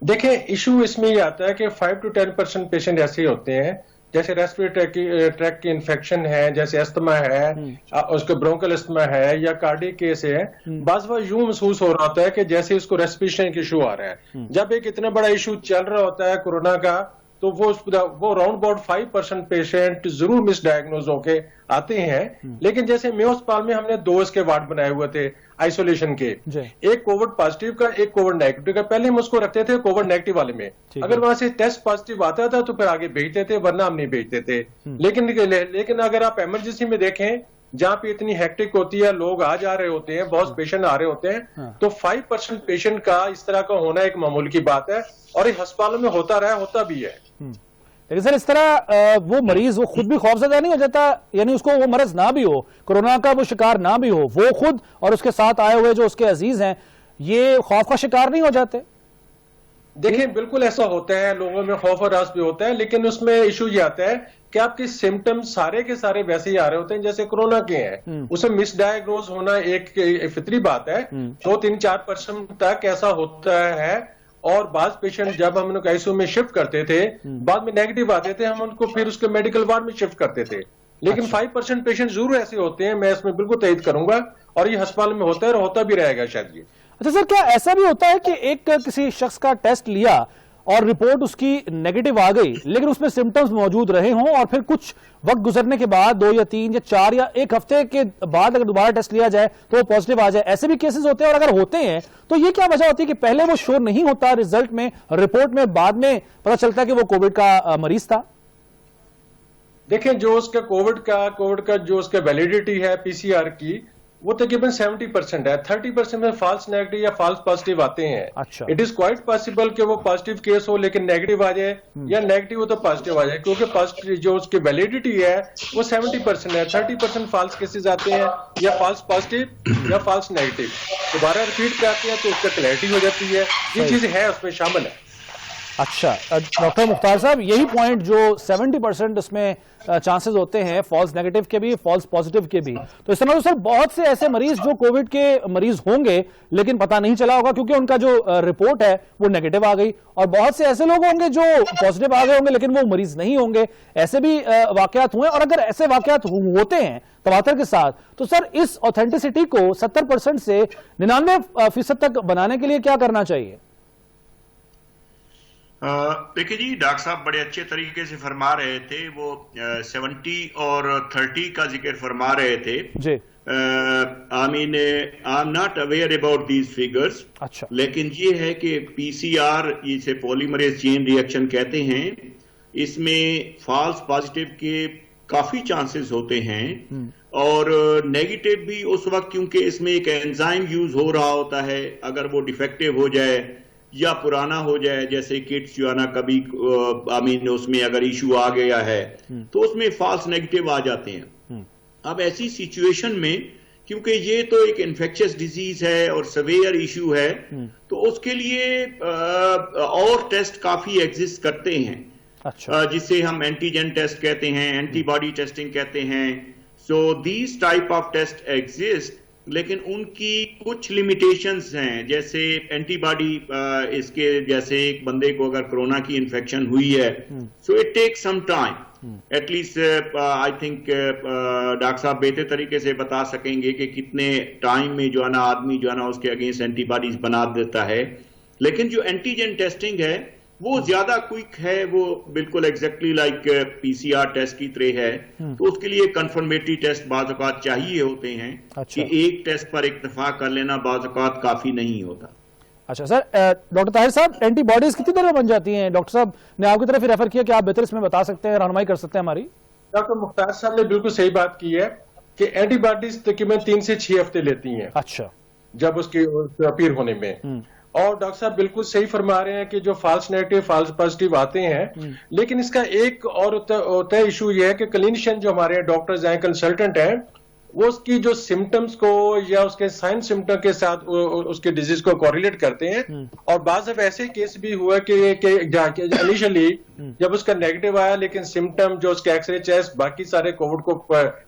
[SPEAKER 3] دیکھیں ایشو اس میں یہ آتا ہے کہ 5 to 10% پیشنٹ ایسے ہوتے ہیں جیسے ریسپیریٹری ٹریک کی انفیکشن ہے، جیسے استما ہے، اس کو برونکل استما ہے یا کارڈیک کیس ہے. بعض بار یوں محسوس ہو رہا ہوتا ہے کہ جیسے اس کو ریسپریشن کا ایشو آ رہا ہے. جب ایک اتنا بڑا ایشو چل رہا ہوتا ہے کورونا کا تو وہ راؤنڈ اباؤٹ 5% پیشنٹ ضرور مس ڈائگنوز ہو کے آتے ہیں. لیکن جیسے میو اسپتال میں ہم نے 2 اس کے وارڈ بنائے ہوئے تھے آئسولیشن کے، ایک کووڈ پازیٹیو کا، ایک کووڈ نیگیٹو کا. پہلے ہم اس کو رکھتے تھے کووڈ نیگیٹو والے میں، اگر وہاں سے ٹیسٹ پازیٹیو آتا تھا تو پھر آگے بھیجتے تھے، ورنہ ہم نہیں بھیجتے تھے. لیکن اگر آپ ایمرجنسی میں دیکھیں جہاں پہ اتنی ہیکٹک ہوتی ہے، لوگ آ جا رہے ہوتے ہیں، بہت پیشنٹ آ رہے ہوتے ہیں، تو 5% پیشنٹ کا اس طرح کا ہونا ایک معمول کی بات ہے اور یہ ہسپتالوں میں ہوتا رہا، ہوتا بھی ہے.
[SPEAKER 1] لیکن سر اس طرح وہ مریض وہ خود بھی خوفزدہ نہیں ہو جاتا؟ یعنی اس کو وہ مرض نہ بھی ہو، کورونا کا وہ شکار نہ بھی ہو، وہ خود اور اس کے ساتھ آئے ہوئے جو اس کے عزیز ہیں یہ خوف کا شکار نہیں ہو جاتے؟
[SPEAKER 3] دیکھیں بالکل ایسا ہوتا ہے، لوگوں میں خوف اور راس بھی ہوتا ہے، لیکن اس میں ایشو یہ آتا ہے کہ آپ کے سمٹم سارے کے سارے ویسے ہی آ رہے ہوتے ہیں جیسے کرونا کے ہیں. اسے مس ڈائگنوز ہونا ایک فطری بات ہے. 2-3-4% تک ایسا ہوتا ہے. اور بعض پیشنٹ جب ہم ان کو آئی سی یو میں شفٹ کرتے تھے، بعد میں نیگیٹو آتے تھے، ہم ان کو پھر اس کے میڈیکل وارڈ میں شفٹ کرتے تھے. لیکن 5% پیشنٹ ضرور ایسے ہوتے ہیں، میں اس میں بالکل تائید کروں گا، اور یہ ہسپتال میں ہوتا ہے اور ہوتا بھی رہے گا شاید. یہ
[SPEAKER 1] اچھا سر، کیا ایسا بھی ہوتا ہے کہ ایک کسی شخص کا ٹیسٹ لیا اور رپورٹ اس کی نیگیٹو آ گئی لیکن اس میں سمٹمز موجود رہے ہوں اور پھر کچھ وقت گزرنے کے بعد 2 یا 3 یا 4 یا 1 ہفتے کے بعد اگر دوبارہ ٹیسٹ لیا جائے تو وہ پازیٹیو آ جائے, ایسے بھی کیسز ہوتے ہیں؟ اور اگر ہوتے ہیں تو یہ کیا وجہ ہوتی ہے کہ پہلے وہ شو نہیں ہوتا رزلٹ میں, رپورٹ میں, بعد میں پتہ چلتا ہے کہ وہ کووڈ کا مریض تھا؟
[SPEAKER 3] دیکھیں جو اس کا کووڈ کا جو اس کا ویلیڈیٹی ہے پی سی آر کی وہ تقریباً 70% ہے. 30% میں فالس نیگیٹو یا فالس پازیٹیو آتے ہیں. اٹ از کوائٹ پاسبل کہ وہ پازیٹیو کیس ہو لیکن نیگیٹو آ جائے یا نیگیٹو ہو تو پازیٹیو آ جائے, کیونکہ جو اس کی ویلیڈیٹی ہے وہ 70% ہے. 30% فالس کیسز آتے ہیں یا فالس پازیٹیو یا فالس نیگیٹو, دوبارہ ریپیٹ کرتے ہیں تو اس کا کلیئرٹی ہو جاتی ہے. یہ چیزیں ہیں اس میں شامل ہے.
[SPEAKER 1] اچھا ڈاکٹر مختار صاحب, یہی پوائنٹ جو 70% اس میں چانسز ہوتے ہیں فالس نیگیٹو کے بھی فالس پازیٹیو کے بھی, تو اس طرح سر بہت سے ایسے مریض جو کووڈ کے مریض ہوں گے لیکن پتہ نہیں چلا ہوگا کیونکہ ان کا جو رپورٹ ہے وہ نیگیٹو آ گئی, اور بہت سے ایسے لوگ ہوں گے جو پازیٹیو آ گئے ہوں گے لیکن وہ مریض نہیں ہوں گے. ایسے بھی واقعات ہوئے, اور اگر ایسے واقعات ہوتے ہیں تواتر کے ساتھ تو سر اس اوتھینٹسٹی کو 70% سے 99% تک بنانے کے لیے کیا کرنا چاہیے؟
[SPEAKER 2] دیکھیں جی, ڈاکٹر صاحب بڑے اچھے طریقے سے فرما رہے تھے, وہ 70 اور 30 کا ذکر فرما رہے تھے.
[SPEAKER 1] جی
[SPEAKER 2] I mean, I'm not aware about these figures.
[SPEAKER 1] اچھا,
[SPEAKER 2] لیکن یہ ہے کہ پی سی آر جسے پولیمریز چین ری ایکشن کہتے ہیں, اس میں فالس پازیٹیو کے کافی چانسز ہوتے ہیں اور نیگیٹو بھی اس وقت, کیونکہ اس میں ایک انزائم یوز ہو رہا ہوتا ہے. اگر وہ ڈیفیکٹیو ہو جائے یا پرانا ہو جائے, جیسے کٹس جو ہے نا کبھی اس میں اگر ایشو آ گیا ہے تو اس میں فالس نیگیٹو آ جاتے ہیں. اب ایسی سچویشن میں کیونکہ یہ تو ایک انفیکشس ڈیزیز ہے اور سویئر ایشو ہے تو اس کے لیے اور ٹیسٹ کافی ایگزسٹ کرتے ہیں, جسے ہم اینٹیجن ٹیسٹ کہتے ہیں, اینٹی باڈی ٹیسٹنگ کہتے ہیں. So these type of test exist, لیکن ان کی کچھ لمیٹیشنز ہیں. جیسے اینٹی باڈی, اس کے جیسے ایک بندے کو اگر کرونا کی انفیکشن ہوئی ہے so it take some time, at least I think doctor صاحب بہتر طریقے سے بتا سکیں گے کہ کتنے ٹائم میں جو ہے نا آدمی جو ہے نا اس کے اگینسٹ اینٹی باڈیز بنا دیتا ہے. لیکن جو اینٹیجن ٹیسٹنگ ہے وہ زیادہ کوئک ہے, وہ بالکل exactly like P C R test کی طرح ہے. تو اس کے لیے کنفرمیٹری ٹیسٹ بعض اوقات چاہیے ہوتے ہیں کہ ایک ٹیسٹ پر اکتفا کر لینا بعض اوقات کافی نہیں ہوتا.
[SPEAKER 1] اچھا سر, ڈاکٹر طاہر صاحب اینٹی باڈیز کتنی طرح بن جاتی ہیں؟ ڈاکٹر صاحب نے آپ کی طرف ریفر کیا کہ آپ بہتر اس میں بتا سکتے ہیں, رہنمائی کر سکتے ہیں ہماری.
[SPEAKER 3] ڈاکٹر مختار صاحب نے بالکل صحیح بات کی ہے کہ اینٹی باڈیز تقریباً 3 سے 6 ہفتے لیتی ہیں.
[SPEAKER 1] اچھا,
[SPEAKER 3] جب اس کی اپیئر ہونے میں. اور ڈاکٹر صاحب بالکل صحیح فرما رہے ہیں کہ جو فالس نیگیٹو فالس پازیٹیو آتے ہیں, لیکن اس کا ایک اور ہوتا ہے ایشو یہ ہے کہ کلینیشین جو ہمارے ڈاکٹرز ہیں, کنسلٹنٹ ہیں, وہ اس کی جو سمٹمز کو یا اس کے سائن سمٹم کے ساتھ اس کے ڈیزیز کو کوریلیٹ کرتے ہیں. اور بعض اب ایسے کیس بھی ہوا کہ انیشلی جب اس کا نیگیٹو آیا لیکن سمٹم جو اس کے ایکس رے چیسٹ باقی سارے کووڈ کو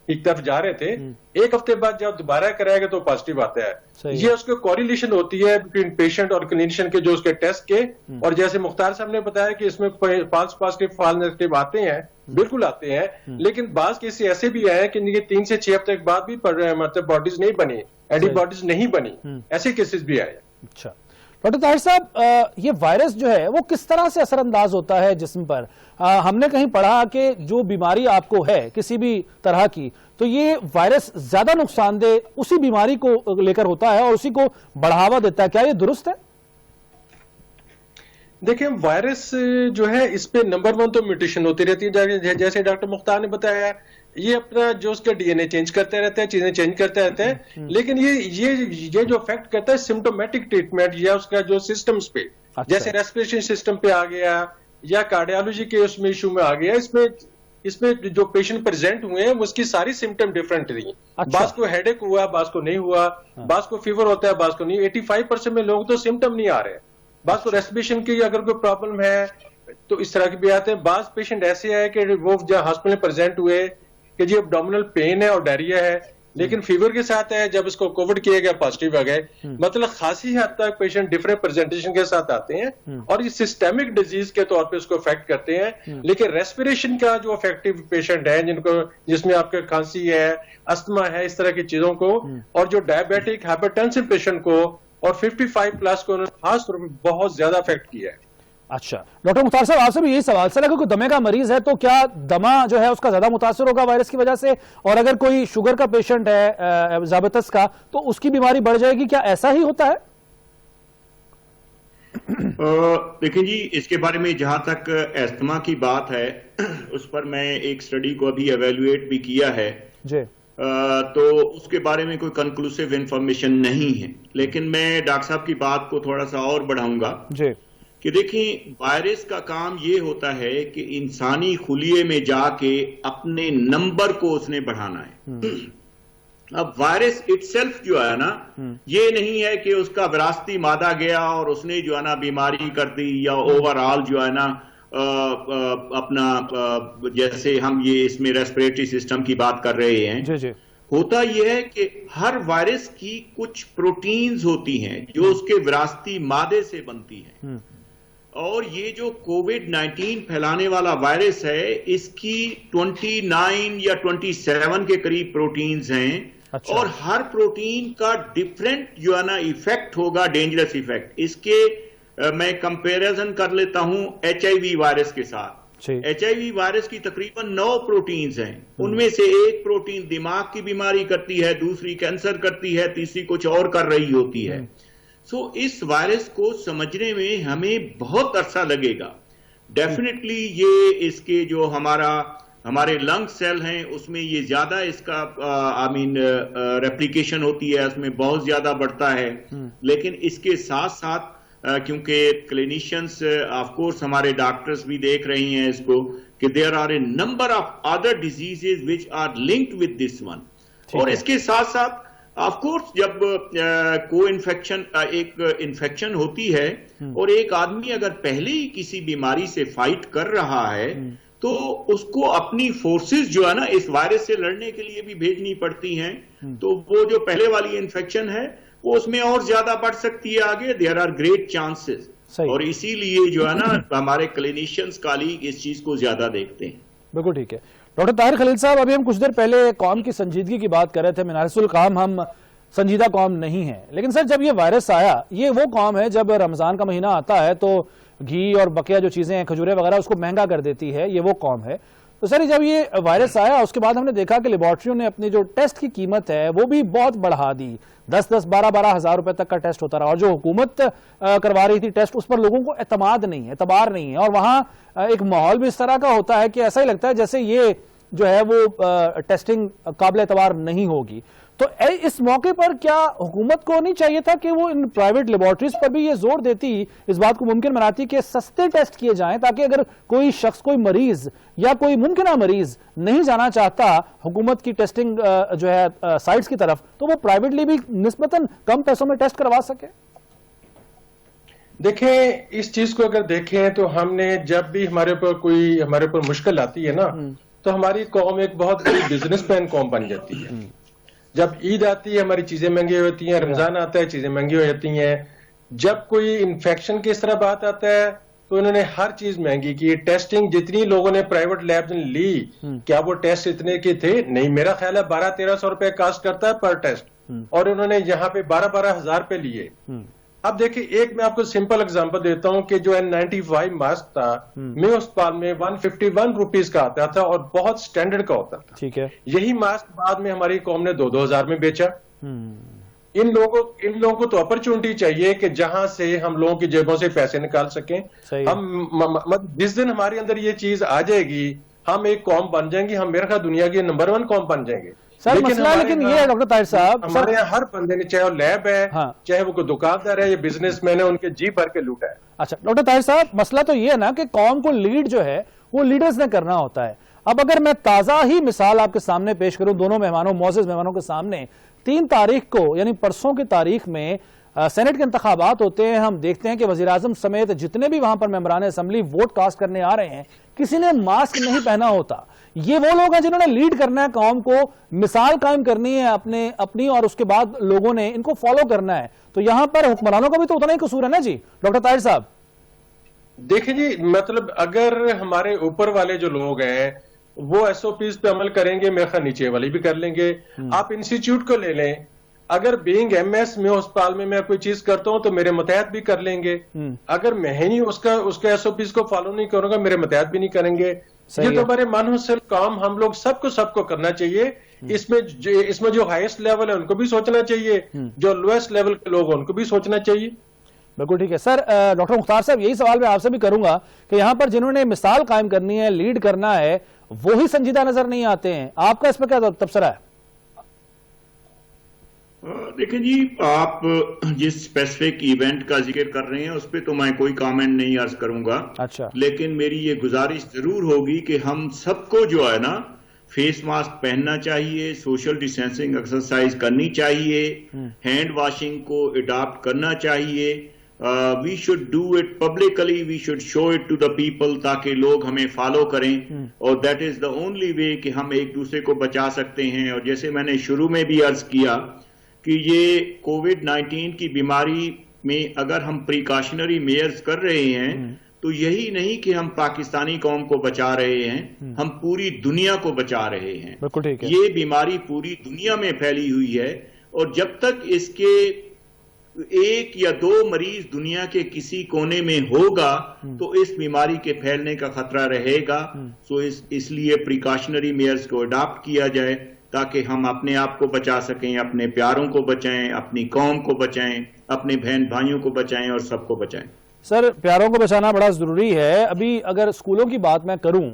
[SPEAKER 3] ایک طرف جا رہے تھے, 1 ہفتے بعد جب دوبارہ کرائے گا تو پازیٹیو آتا ہے. یہ اس کو کوریلیشن ہوتی ہے بٹوین پیشنٹ اور کلینیشین کے جو اس کے ٹیسٹ کے. اور جیسے مختار صاحب نے بتایا کہ اس میں فالس پازیٹیو فالس نیگیٹو آتے ہیں, بالکل آتے ہیں, لیکن بعض کیس ایسے بھی آئے کہ 3 سے 6 ہفتے کے بعد بھی مطلب باڈیز نہیں بنی, اینٹی باڈیز نہیں بنی, ایسے کیسز بھی آئے.
[SPEAKER 1] اچھا ڈاکٹر طاہر صاحب, یہ وائرس جو ہے وہ کس طرح سے اثر انداز ہوتا ہے جسم پر؟ ہم نے کہیں پڑھا کہ جو بیماری آپ کو ہے کسی بھی طرح کی تو یہ وائرس زیادہ نقصان دہ اسی بیماری کو لے کر ہوتا ہے اور اسی کو بڑھاوا دیتا ہے, کیا یہ درست ہے؟
[SPEAKER 3] دیکھیں وائرس جو ہے اس پہ نمبر 1 تو میوٹیشن ہوتی رہتی ہے, جیسے ڈاکٹر مختار نے بتایا, یہ اپنا جو اس کا ڈی این اے چینج کرتے رہتے ہیں, چیزیں چینج کرتے رہتے ہیں, لیکن یہ جو افیکٹ کرتا ہے سمٹومیٹک ٹریٹمنٹ یا اس کا جو سسٹمز پہ, جیسے ریسپریشن سسٹم پہ آ گیا یا کارڈیالوجی کے اس میں ایشو میں آ گیا, اس میں جو پیشنٹ پریزنٹ ہوئے ہیں اس کی ساری سمٹم ڈفرنٹ رہی. بعض کو ہیڈ ایک ہوا, بعض کو نہیں ہوا, بعض کو فیور ہوتا ہے, بعض کو نہیں. 85% میں لوگوں تو سمٹم نہیں آ رہے, بعض کو ریسپریشن کی اگر کوئی پرابلم ہے تو اس طرح کے بھی آتے ہیں. بعض پیشنٹ ایسے آئے کہ وہ جب ہاسپٹل میں پریزنٹ ہوئے کہ جی ابڈومینل پین ہے اور ڈائریا ہے, لیکن فیور کے ساتھ ہے, جب اس کو کووڈ کیا گیا پازیٹیو آ گئے. مطلب خاصی حد تک پیشنٹ ڈفرینٹ پریزنٹیشن کے ساتھ آتے ہیں اور یہ سسٹمک ڈیزیز کے طور پہ اس کو افیکٹ کرتے ہیں. لیکن ریسپریشن کا جو افیکٹو پیشنٹ ہے جس میں آپ کے کھانسی ہے, استما ہے, اس طرح کی چیزوں کو, اور جو ڈائبیٹک ہائپرٹینسو پیشنٹ کو اور 55 پلس کو خاص طور پہ بہت زیادہ افیکٹ کیا ہے.
[SPEAKER 1] اچھا ڈاکٹر مختار صاحب آپ سے بھی یہی سوال سر، اگر کوئی دمے کا مریض ہے تو کیا دمہ جو ہے اس کا زیادہ متاثر ہوگا وائرس کی وجہ سے، اور اگر کوئی شوگر کا پیشنٹ ہے ذیابیطس کا تو اس کی بیماری بڑھ جائے گی، کیا ایسا ہی ہوتا ہے؟
[SPEAKER 2] دیکھیں جی، اس کے بارے میں جہاں تک استھما کی بات ہے اس پر میں ایک سٹڈی کو ابھی ایویلویٹ بھی کیا ہے
[SPEAKER 1] جی،
[SPEAKER 2] تو اس کے بارے میں کوئی کنکلوسیو انفارمیشن نہیں ہے، لیکن میں ڈاکٹر صاحب کی بات کو تھوڑا سا اور بڑھاؤں گا
[SPEAKER 1] جی،
[SPEAKER 2] کہ دیکھیں وائرس کا کام یہ ہوتا ہے کہ انسانی خلیے میں جا کے اپنے نمبر کو اس نے بڑھانا ہے۔ اب وائرس اٹ سیلف جو ہے نا، یہ نہیں ہے کہ اس کا وراثتی مادہ گیا اور اس نے جو ہے نا بیماری کر دی، یا اوور آل جو ہے نا اپنا جیسے ہم یہ اس میں ریسپریٹری سسٹم کی بات کر رہے ہیں،
[SPEAKER 1] جی جی،
[SPEAKER 2] ہوتا یہ ہے کہ ہر وائرس کی کچھ پروٹینز ہوتی ہیں جو اس کے وراثتی مادے سے بنتی ہیں، اور یہ جو کووڈ 19 پھیلانے والا وائرس ہے اس کی 29 یا 27 کے قریب پروٹینز ہیں، اور ہر پروٹین کا ڈیفرنٹ جو ہے نا ایفیکٹ ہوگا، ڈینجرس ایفیکٹ۔ اس کے میں کمپیریزن کر لیتا ہوں ایچ آئی وی وائرس کے ساتھ۔ ایچ آئی وی وائرس کی تقریباً 9 پروٹینز ہیں، ان میں سے ایک پروٹین دماغ کی بیماری کرتی ہے، دوسری کینسر کرتی ہے، تیسری کچھ اور کر رہی ہوتی ہے۔ سو اس وائرس کو سمجھنے میں ہمیں بہت عرصہ لگے گا۔ ڈیفینیٹلی یہ اس کے جو ہمارے لنگ سیل ہیں اس میں یہ زیادہ اس کا ریپلیکیشن ہوتی ہے، اس میں بہت زیادہ بڑھتا ہے، لیکن اس کے ساتھ ساتھ کیونکہ کلینیشینز آف کورس ہمارے ڈاکٹرز بھی دیکھ رہی ہیں اس کو کہ there are a number of other diseases which are linked with this one, اور اس کے ساتھ ساتھ آف کورس جب ایک انفیکشن ہوتی ہے اور ایک آدمی اگر پہلے ہی کسی بیماری سے فائٹ کر رہا ہے تو اس کو اپنی فورسز جو ہے نا اس وائرس سے لڑنے کے لیے بھی بھیجنی پڑتی ہیں، تو وہ جو پہلے والی انفیکشن ہے وہ اس میں اور زیادہ بڑھ سکتی ہے آگے، دیر آر گریٹ چانسز، اور اسی لیے جو ہے نا ہمارے کلینیشینز کالیگ اس چیز کو زیادہ دیکھتے ہیں۔
[SPEAKER 1] بالکل ٹھیک ہے ڈاکٹر طاہر خلیل صاحب، ابھی ہم کچھ دیر پہلے قوم کی سنجیدگی کی بات کر رہے تھے، منارس القام ہم سنجیدہ قوم نہیں ہیں، لیکن سر جب یہ وائرس آیا، یہ وہ قوم ہے جب رمضان کا مہینہ آتا ہے تو گھی اور بقیہ جو چیزیں ہیں کھجورے وغیرہ اس کو مہنگا کر دیتی ہے، یہ وہ قوم ہے۔ تو سر جب یہ وائرس آیا اس کے بعد ہم نے دیکھا کہ لیبارٹریوں نے اپنی جو ٹیسٹ کی قیمت ہے وہ بھی بہت بڑھا دی، 10-10 12-12 ہزار روپے تک کا ٹیسٹ ہوتا رہا، اور جو حکومت کروا رہی تھی ٹیسٹ اس پر لوگوں کو اعتماد نہیں ہے، اعتبار نہیں ہے، اور وہاں ایک ماحول بھی اس طرح کا ہوتا ہے کہ ایسا ہی لگتا ہے جیسے یہ جو ہے وہ ٹیسٹنگ قابل اعتبار نہیں ہوگی۔ تو اس موقع پر کیا حکومت کو نہیں چاہیے تھا کہ وہ ان پرائیویٹ لیبارٹریز پر بھی یہ زور دیتی، اس بات کو ممکن بناتی کہ سستے ٹیسٹ کیے جائیں، تاکہ اگر کوئی شخص، کوئی مریض یا کوئی ممکنہ مریض نہیں جانا چاہتا حکومت کی ٹیسٹنگ جو ہے سائٹس کی طرف، تو وہ پرائیویٹلی بھی نسبتاً کم پیسوں میں ٹیسٹ کروا سکے؟
[SPEAKER 3] دیکھیں اس چیز کو اگر دیکھیں تو ہم نے جب بھی ہمارے اوپر مشکل آتی ہے نا تو ہماری قوم ایک بہت بڑی بزنس مین قوم بن جاتی ہے۔ جب عید آتی ہے ہماری چیزیں مہنگی ہوتی ہیں، رمضان آتا ہے چیزیں مہنگی ہو جاتی ہیں، جب کوئی انفیکشن کی اس طرح بات آتا ہے تو انہوں نے ہر چیز مہنگی کی۔ ٹیسٹنگ جتنی لوگوں نے پرائیویٹ لیبز نے لی، کیا وہ ٹیسٹ اتنے کے تھے؟ نہیں، میرا خیال ہے 12-1300 روپے کاسٹ کرتا ہے پر ٹیسٹ، اور انہوں نے یہاں پہ 12-12 ہزار پہ لیے۔ اب دیکھیں ایک میں آپ کو سمپل اگزامپل دیتا ہوں کہ جو N95 ماسک تھا میں اسپتال میں 151 روپیز کا آتا تھا اور بہت سٹینڈرڈ کا ہوتا تھا، ٹھیک ہے، یہی ماسک بعد میں ہماری قوم نے 2-2 ہزار میں بیچا۔ ان لوگوں کو تو اپرچونٹی چاہیے کہ جہاں سے ہم لوگوں کی جیبوں سے پیسے نکال سکیں۔ ہم جس دن ہمارے اندر یہ چیز آ جائے گی ہم ایک قوم بن جائیں گے، ہم میرے خیال دنیا کی نمبر 1 قوم بن جائیں گے۔
[SPEAKER 1] سر مسئلہ لیکن یہ ہے ڈاکٹر طاہر صاحب،
[SPEAKER 3] ہمارے یہاں ہر بندے نے، چاہے وہ لیب ہے چاہے وہ کوئی دکاندار ہے یا بزنس مین ہے، ان کے جی بھر کے لوٹا ہے۔
[SPEAKER 1] اچھا ڈاکٹر طاہر صاحب، مسئلہ تو یہ ہے نا کہ قوم کو لیڈ جو ہے وہ لیڈرز نے کرنا ہوتا ہے۔ اب اگر میں تازہ ہی مثال آپ کے سامنے پیش کروں دونوں مہمانوں، معزز مہمانوں کے سامنے، 3 تاریخ کو یعنی پرسوں کی تاریخ میں سینٹ کے انتخابات ہوتے ہیں، ہم دیکھتے ہیں کہ وزیراعظم سمیت جتنے بھی وہاں پر ممبران اسمبلی ووٹ کاسٹ کرنے آ رہے ہیں کسی نے ماسک نہیں پہنا ہوتا۔ یہ وہ لوگ ہیں جنہوں نے لیڈ کرنا ہے قوم کو، مثال قائم کرنی ہے اپنی، اور اس کے بعد لوگوں نے ان کو فالو کرنا ہے۔ تو یہاں پر حکمرانوں کا بھی تو اتنا ہی قصور ہے نا جی ڈاکٹر طاہر صاحب؟
[SPEAKER 3] دیکھیں جی، مطلب اگر ہمارے اوپر والے جو لوگ ہیں وہ SOPs پہ عمل کریں گے، میرے خیال نیچے والے بھی کر لیں گے۔ آپ انسٹیٹیوٹ کو لے لیں، اگر بینگ ایم ایس میں ہسپتال میں کوئی چیز کرتا ہوں تو میرے متحد بھی کر لیں گے, اگر میں ہی نہیں اس کا ایس او پیز کو فالو نہیں کروں گا میرے متحد بھی نہیں کریں گے. یہ تو ہمارے منحصر کام ہم لوگ سب کو کرنا چاہیے. اس میں جو ہائیسٹ لیول ہے ان کو بھی سوچنا چاہیے, جو لوئسٹ لیول کے لوگ ہیں ان کو بھی سوچنا چاہیے.
[SPEAKER 1] بالکل ٹھیک ہے سر. ڈاکٹر مختار صاحب یہی سوال میں آپ سے بھی کروں گا کہ یہاں پر جنہوں نے مثال قائم کرنی ہے, لیڈ کرنا ہے, وہی سنجیدہ نظر نہیں آتے ہیں. آپ کا اس پر کیا تبصرہ ہے؟
[SPEAKER 2] دیکھیں جی, آپ جس اسپیسیفک ایونٹ کا ذکر کر رہے ہیں اس پہ تو میں کوئی کامنٹ نہیں عرض کروں گا.
[SPEAKER 1] اچھا,
[SPEAKER 2] لیکن میری یہ گزارش ضرور ہوگی کہ ہم سب کو جو ہے نا فیس ماسک پہننا چاہیے, سوشل ڈسٹینسنگ ایکسرسائز کرنی چاہیے, ہینڈ واشنگ کو اڈاپٹ کرنا چاہیے. We should do it publicly, we should show it to the people تاکہ لوگ ہمیں فالو کریں, اور that is the only way کہ ہم ایک دوسرے کو بچا سکتے ہیں. اور جیسے میں نے شروع میں بھی عرض کیا کہ یہ کووڈ-19 کی بیماری میں اگر ہم پریکاشنری میئرز کر رہے ہیں تو یہی نہیں کہ ہم پاکستانی قوم کو بچا رہے ہیں, ہم پوری دنیا کو بچا رہے ہیں. یہ بیماری پوری دنیا میں پھیلی ہوئی ہے, اور جب تک اس کے 1 یا 2 مریض دنیا کے کسی کونے میں ہوگا تو اس بیماری کے پھیلنے کا خطرہ رہے گا. سو اس لیے پریکاشنری میئرز کو اڈاپٹ کیا جائے تاکہ ہم اپنے آپ کو بچا سکیں, اپنے پیاروں کو بچائیں, اپنی قوم کو بچائیں, اپنے بہن بھائیوں کو بچائیں اور سب کو بچائیں.
[SPEAKER 1] سر پیاروں کو بچانا بڑا ضروری ہے. ابھی اگر اسکولوں کی بات میں کروں,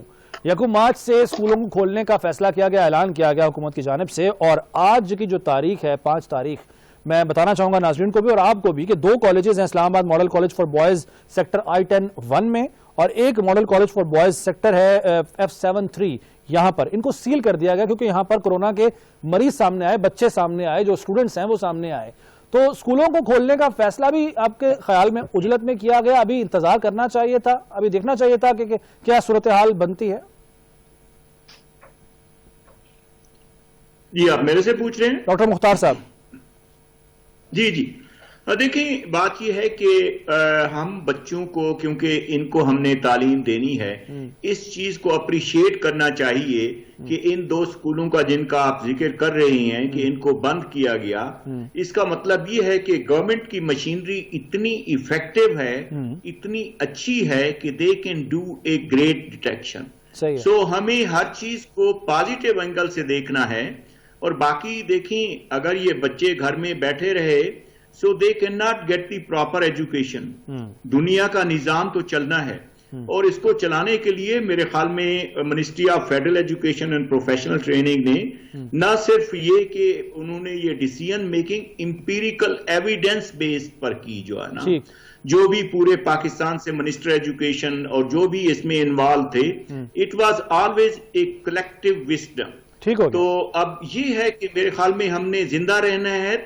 [SPEAKER 1] 1 مارچ سے اسکولوں کو کھولنے کا فیصلہ کیا گیا, اعلان کیا گیا حکومت کی جانب سے, اور آج کی جو تاریخ ہے 5 تاریخ, میں بتانا چاہوں گا ناظرین کو بھی اور آپ کو بھی کہ 2 کالجز ہیں اسلام آباد model college for boys sector I-10-1 میں, اور ایک model college for boys sector ہے F-7-3, یہاں پر ان کو سیل کر دیا گیا کیونکہ یہاں پر کورونا کے مریض سامنے آئے, بچے سامنے آئے, جو اسٹوڈنٹس ہیں وہ سامنے آئے. تو اسکولوں کو کھولنے کا فیصلہ بھی آپ کے خیال میں عجلت میں کیا گیا؟ ابھی انتظار کرنا چاہیے تھا, ابھی دیکھنا چاہیے تھا کہ کیا صورتحال بنتی ہے؟
[SPEAKER 2] جی آپ میرے سے پوچھ رہے ہیں
[SPEAKER 1] ڈاکٹر مختار صاحب؟
[SPEAKER 2] جی دیکھیں, بات یہ ہے کہ ہم بچوں کو, کیونکہ ان کو ہم نے تعلیم دینی ہے, اس چیز کو اپریشیٹ کرنا چاہیے کہ ان 2 اسکولوں کا جن کا آپ ذکر کر رہے ہیں کہ ان کو بند کیا گیا, اس کا مطلب یہ ہے کہ گورنمنٹ کی مشینری اتنی ایفیکٹو ہے, اتنی اچھی ہے کہ they can do a great detection. So ہمیں ہر چیز کو پازیٹیو اینگل سے دیکھنا ہے. اور باقی دیکھیں, اگر یہ بچے گھر میں بیٹھے رہے so they cannot get the proper education. دنیا کا نظام تو چلنا ہے, اور اس کو چلانے کے لیے میرے خیال میں ministry of federal education and professional training نے نہ صرف یہ کہ انہوں نے یہ ڈیسیژن میکنگ امپیریکل ایویڈنس بیس پر کی, جو ہے نا, جو بھی پورے پاکستان سے منسٹر ایجوکیشن اور جو بھی اس میں انوالو تھے, it was always a collective wisdom. تو اب یہ ہے کہ میرے خیال میں ہم نے زندہ رہنا ہے,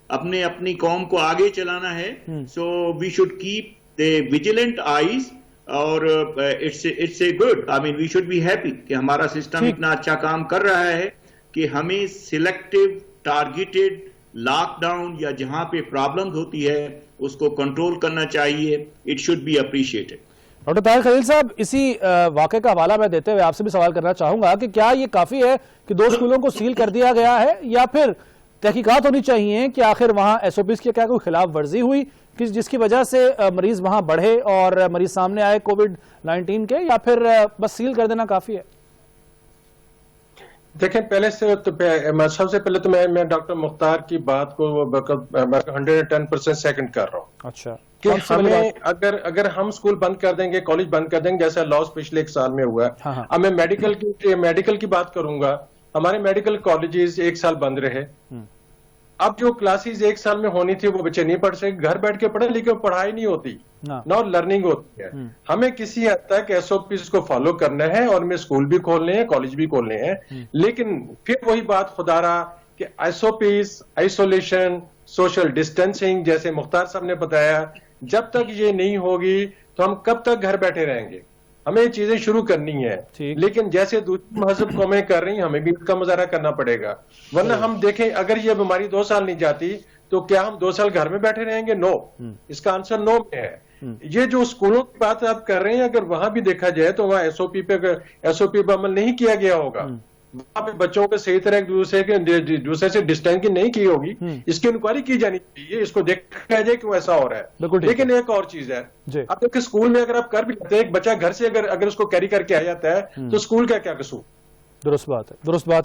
[SPEAKER 2] اپنی قوم کو آگے چلانا ہے. So we should keep the vigilant eyes, اور it's a good, I mean we should be happy کہ ہمارا سسٹم اتنا اچھا کام کر رہا ہے کہ ہمیں سلیکٹیو ٹارگیٹڈ لاک ڈاؤن یا جہاں پہ پرابلم ہوتی ہے اس کو کنٹرول کرنا چاہیے. It should be appreciated.
[SPEAKER 1] Doctor Tahir Khalil صاحب, اسی واقعے کا حوالہ میں دیتے ہوئے آپ سے بھی سوال کرنا چاہوں گا کہ کیا یہ کافی ہے کہ 2 اسکولوں کو سیل کر دیا گیا ہے, یا پھر تحقیقات ہونی چاہیے کہ آخر وہاں ایس او پیز کی کیا کوئی خلاف ورزی ہوئی جس کی وجہ سے مریض وہاں بڑھے اور مریض سامنے آئے کووڈ-19 کے, یا پھر بس سیل کر دینا کافی ہے؟
[SPEAKER 3] دیکھیں, پہلے سے سب سے پہلے تو میں ڈاکٹر مختار کی بات کو 110% سیکنڈ کر رہا ہوں.
[SPEAKER 1] اچھا,
[SPEAKER 3] کہ ہمیں اگر ہم اسکول بند کر دیں گے, کالج بند کر دیں گے, جیسا لاس پچھلے 1 سال میں ہوا ہے. اب میں میڈیکل کی بات کروں گا. ہمارے میڈیکل کالجز 1 سال بند رہے. اب جو کلاسز 1 سال میں ہونی تھی وہ بچے نہیں پڑھ سکے, گھر بیٹھ کے پڑھے, لیکن پڑھائی نہیں ہوتی, نہ لرننگ ہوتی ہے. ہمیں کسی حد تک ایس او پیز کو فالو کرنا ہے, اور ہمیں اسکول بھی کھولنے ہیں, کالج بھی کھولنے ہیں. لیکن پھر وہی بات خدا رہا کہ S O Ps, isolation, social distancing, جیسے مختار صاحب نے بتایا, جب تک یہ نہیں ہوگی تو ہم کب تک گھر بیٹھے رہیں گے؟ ہمیں یہ چیزیں شروع کرنی ہے. لیکن جیسے دوسری مذہب قومیں کر رہی ہیں, ہمیں بھی اس کا مظاہرہ کرنا پڑے گا. ورنہ ہم دیکھیں, اگر یہ بیماری 2 سال نہیں جاتی تو کیا ہم 2 سال گھر میں بیٹھے رہیں گے؟ نو. اس کا آنسر نو میں ہے. یہ جو اسکولوں کی بات آپ کر رہے ہیں, اگر وہاں بھی دیکھا جائے تو وہاں ایس او پی پہ عمل نہیں کیا گیا ہوگا. وہاں پہ بچوں کو صحیح طرح ایک دوسرے سے ڈسٹینسنگ نہیں کی ہوگی, اس کی انکوائری کی جانی چاہیے, اس کو دیکھا جائے کیوں ایسا ہو رہا ہے. لیکن ایک اور چیز ہے, اب دیکھیں اسکول میں اگر آپ کر بھی لیتے ہیں, ایک بچہ گھر سے اگر اس کو کیری کر کے آ جاتا ہے تو اسکول کا کیا قصور؟
[SPEAKER 1] درست بات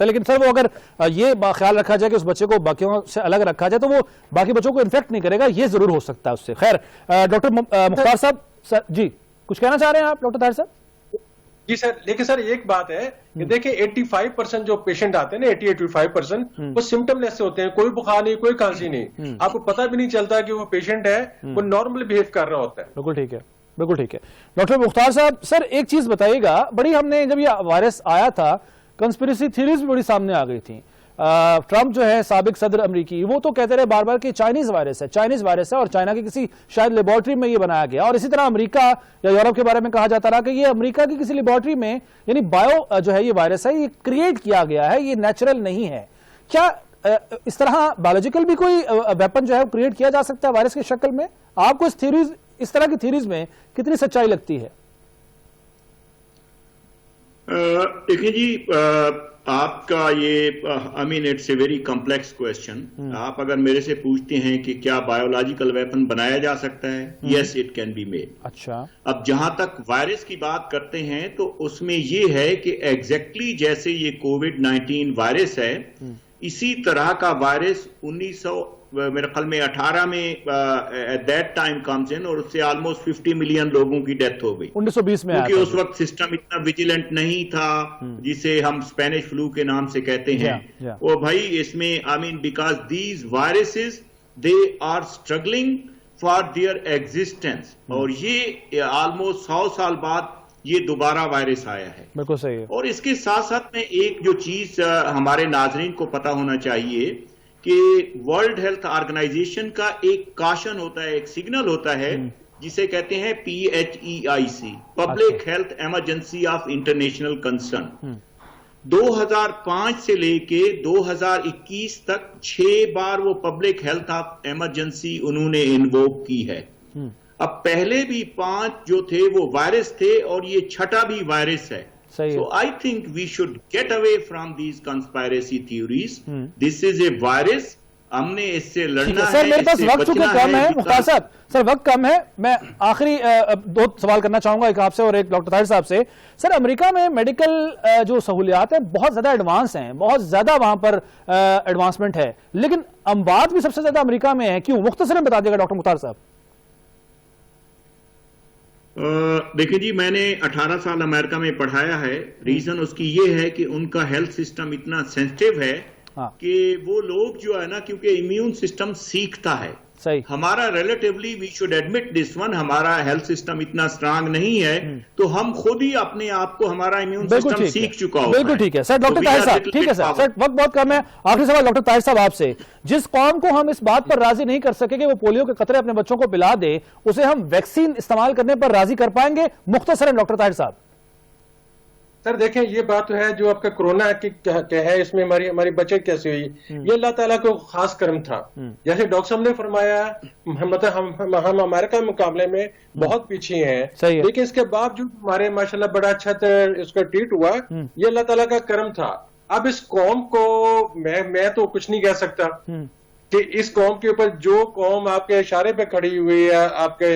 [SPEAKER 1] ہے. لیکن سر وہ اگر یہ خیال رکھا جائے کہ اس بچے کو باقیوں سے الگ رکھا جائے تو وہ باقی بچوں کو انفیکٹ نہیں کرے گا, یہ ضرور ہو سکتا ہے اس سے. خیر ڈاکٹر مختار صاحب, جی کچھ کہنا چاہ رہے ہیں آپ ڈاکٹر طاہر صاحب؟
[SPEAKER 3] جی سر, لیکن سر ایک بات ہے کہ دیکھیں 85% جو پیشنٹ آتے ہیں نا, 80-85% وہ سمٹم لیس سے ہوتے ہیں, کوئی بخار نہیں, کوئی کھانسی نہیں, آپ کو پتہ بھی نہیں چلتا کہ وہ پیشنٹ ہے, وہ نارمل بہیو کر رہا ہوتا ہے.
[SPEAKER 1] بالکل ٹھیک ہے. ڈاکٹر مختار صاحب, سر ایک چیز بتائیے گا, بڑی ہم نے جب یہ وائرس آیا تھا کنسپیریسی تھیریز بھی بڑی سامنے آ گئی تھیں. ٹرمپ جو ہے سابق صدر امریکی, وہ تو کہتے رہے بار بار کہ چائنیز وائرس ہے اور چائنا کی کسی شاید لیبارٹری میں یہ بنایا گیا, اور اسی طرح امریکہ یا یورپ کے بارے میں کہا جاتا رہا کہ یہ امریکہ کی کسی لیبارٹری میں یعنی بایو جو ہے یہ وائرس ہے, یہ کریٹ کیا گیا ہے, یہ نیچرل نہیں ہے. کیا اس طرح بایولوجیکل بھی کوئی ویپن جو ہے کریٹ کیا جا سکتا ہے وائرس کی شکل میں؟ آپ کو اس طرح کی تھیریز میں کتنی سچائی لگتی ہے؟
[SPEAKER 2] دیکھیں جی, آپ کا یہ it's a very complex question. آپ اگر میرے سے پوچھتے ہیں کہ کیا بایولوجیکل ویپن بنایا جا سکتا ہے, yes it can be made.
[SPEAKER 1] اچھا,
[SPEAKER 2] اب جہاں تک وائرس کی بات کرتے ہیں تو اس میں یہ ہے کہ ایگزیکٹلی جیسے یہ کووڈ-19 وائرس ہے, اسی طرح کا وائرس 18 میں at that time comes in, اور اس سے almost 50 ملین لوگوں کی ڈیتھ ہو گئی
[SPEAKER 1] 1920 میں,
[SPEAKER 2] کیونکہ اس وقت سسٹم اتنا ویجیلنٹ نہیں تھا جسے ہم اسپینش فلو کے نام سے کہتے ہیں. وہ بھائی اس میں because these viruses they are struggling for their existence, اور یہ almost 100 سال بعد یہ دوبارہ وائرس آیا ہے.
[SPEAKER 1] بالکل صحیح ہے.
[SPEAKER 2] اور اس کے ساتھ ساتھ میں ایک جو چیز ہمارے ناظرین کو پتا ہونا چاہیے کہ ورلڈ ہیلتھ آرگنائزیشن کا ایک کاشن ہوتا ہے, ایک سگنل ہوتا ہے جسے کہتے ہیں PHEIC, public health emergency of international concern. 2005 سے لے کے 2021 تک 6 بار وہ پبلک ہیلتھ آف ایمرجنسی انہوں نے انووک کی ہے. اب پہلے بھی 5 جو تھے وہ وائرس تھے, اور یہ 6واں بھی وائرس ہے. So I think we should get away from these conspiracy theories. This is a virus. ہم نے اس سے لڑنا ہے.
[SPEAKER 1] سر میرے پاس وقت چونکہ کم ہے مختار صاحب, سر وقت کم ہے, میں آخری 2 سوال کرنا چاہوں گا, ایک آپ سے اور ایک ڈاکٹر طاہر صاحب سے. سر امریکہ میں میڈیکل جو سہولیات ہیں بہت زیادہ ایڈوانس ہیں, بہت زیادہ وہاں پر ایڈوانسمنٹ ہے, لیکن اموات بھی سب سے زیادہ امریکہ میں ہیں, کیوں؟ مختصراً بتا دیے گا ڈاکٹر مختار صاحب.
[SPEAKER 2] دیکھیں جی, میں نے 18 سال امریکہ میں پڑھایا ہے. ریزن اس کی یہ ہے کہ ان کا ہیلتھ سسٹم اتنا سینسٹیو ہے کہ وہ لوگ جو ہے نا, کیونکہ امیون سسٹم سیکھتا ہے. ہمارا relatively we should admit this one, ہمارا ہیلتھ سسٹم اتنا اسٹرانگ نہیں ہے, تو ہم خود ہی اپنے آپ کو ہمارا امیون سسٹم سیکھ چکا ہوتا ہے.
[SPEAKER 1] بالکل ٹھیک ہے. سر ڈاکٹر طاہر صاحب, ٹھیک ہے سر, وقت بہت کم ہے. آخری سوال ڈاکٹر طاہر صاحب آپ سے, جس قوم کو ہم اس بات پر راضی نہیں کر سکے کہ وہ پولیو کے قطرے اپنے بچوں کو پلا دے, اسے ہم ویکسین استعمال کرنے پر راضی کر پائیں گے؟ مختصراً ڈاکٹر طاہر صاحب.
[SPEAKER 3] سر دیکھیں, یہ بات تو ہے جو آپ کا کرونا ہے, اس میں ہماری بچت کیسے ہوئی, یہ اللہ تعالیٰ کو خاص کرم تھا. جیسے ڈاکٹر صاحب نے فرمایا, مطلب ہم امریکہ کے مقابلے میں بہت پیچھے ہیں, لیکن اس کے باوجود ہمارے ماشاءاللہ بڑا اچھا اس کا ٹریٹ ہوا, یہ اللہ تعالیٰ کا کرم تھا. اب اس قوم کو میں تو کچھ نہیں کہہ سکتا کہ اس قوم کے اوپر جو قوم آپ کے اشارے پہ کھڑی ہوئی ہے, آپ کے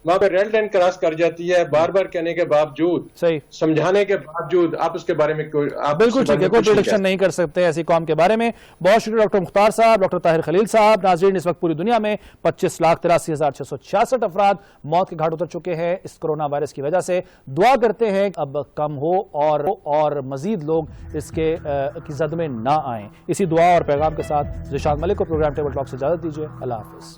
[SPEAKER 3] وہاں پہ ریڈ لائن کراس کر جاتی ہے, بار بار کہنے کے باوجود, سمجھانے کے باوجود, آپ اس کے بارے میں
[SPEAKER 1] بالکل ٹھیک ہے, کوئی پریڈکشن نہیں کر سکتے ایسی قوم کے بارے میں. بہت شکریہ ڈاکٹر مختار صاحب, ڈاکٹر طاہر خلیل صاحب. ناظرین, اس وقت پوری دنیا میں 25,83,666 افراد موت کے گھاٹ اتر چکے ہیں اس کرونا وائرس کی وجہ سے. دعا کرتے ہیں اب کم ہو اور مزید لوگ اس کے زد میں نہ آئیں. اسی دعا اور پیغام کے ساتھ ذیشان ملک کو پروگرام ٹیبل ٹاک سے اجازت دیجیے. اللہ حافظ.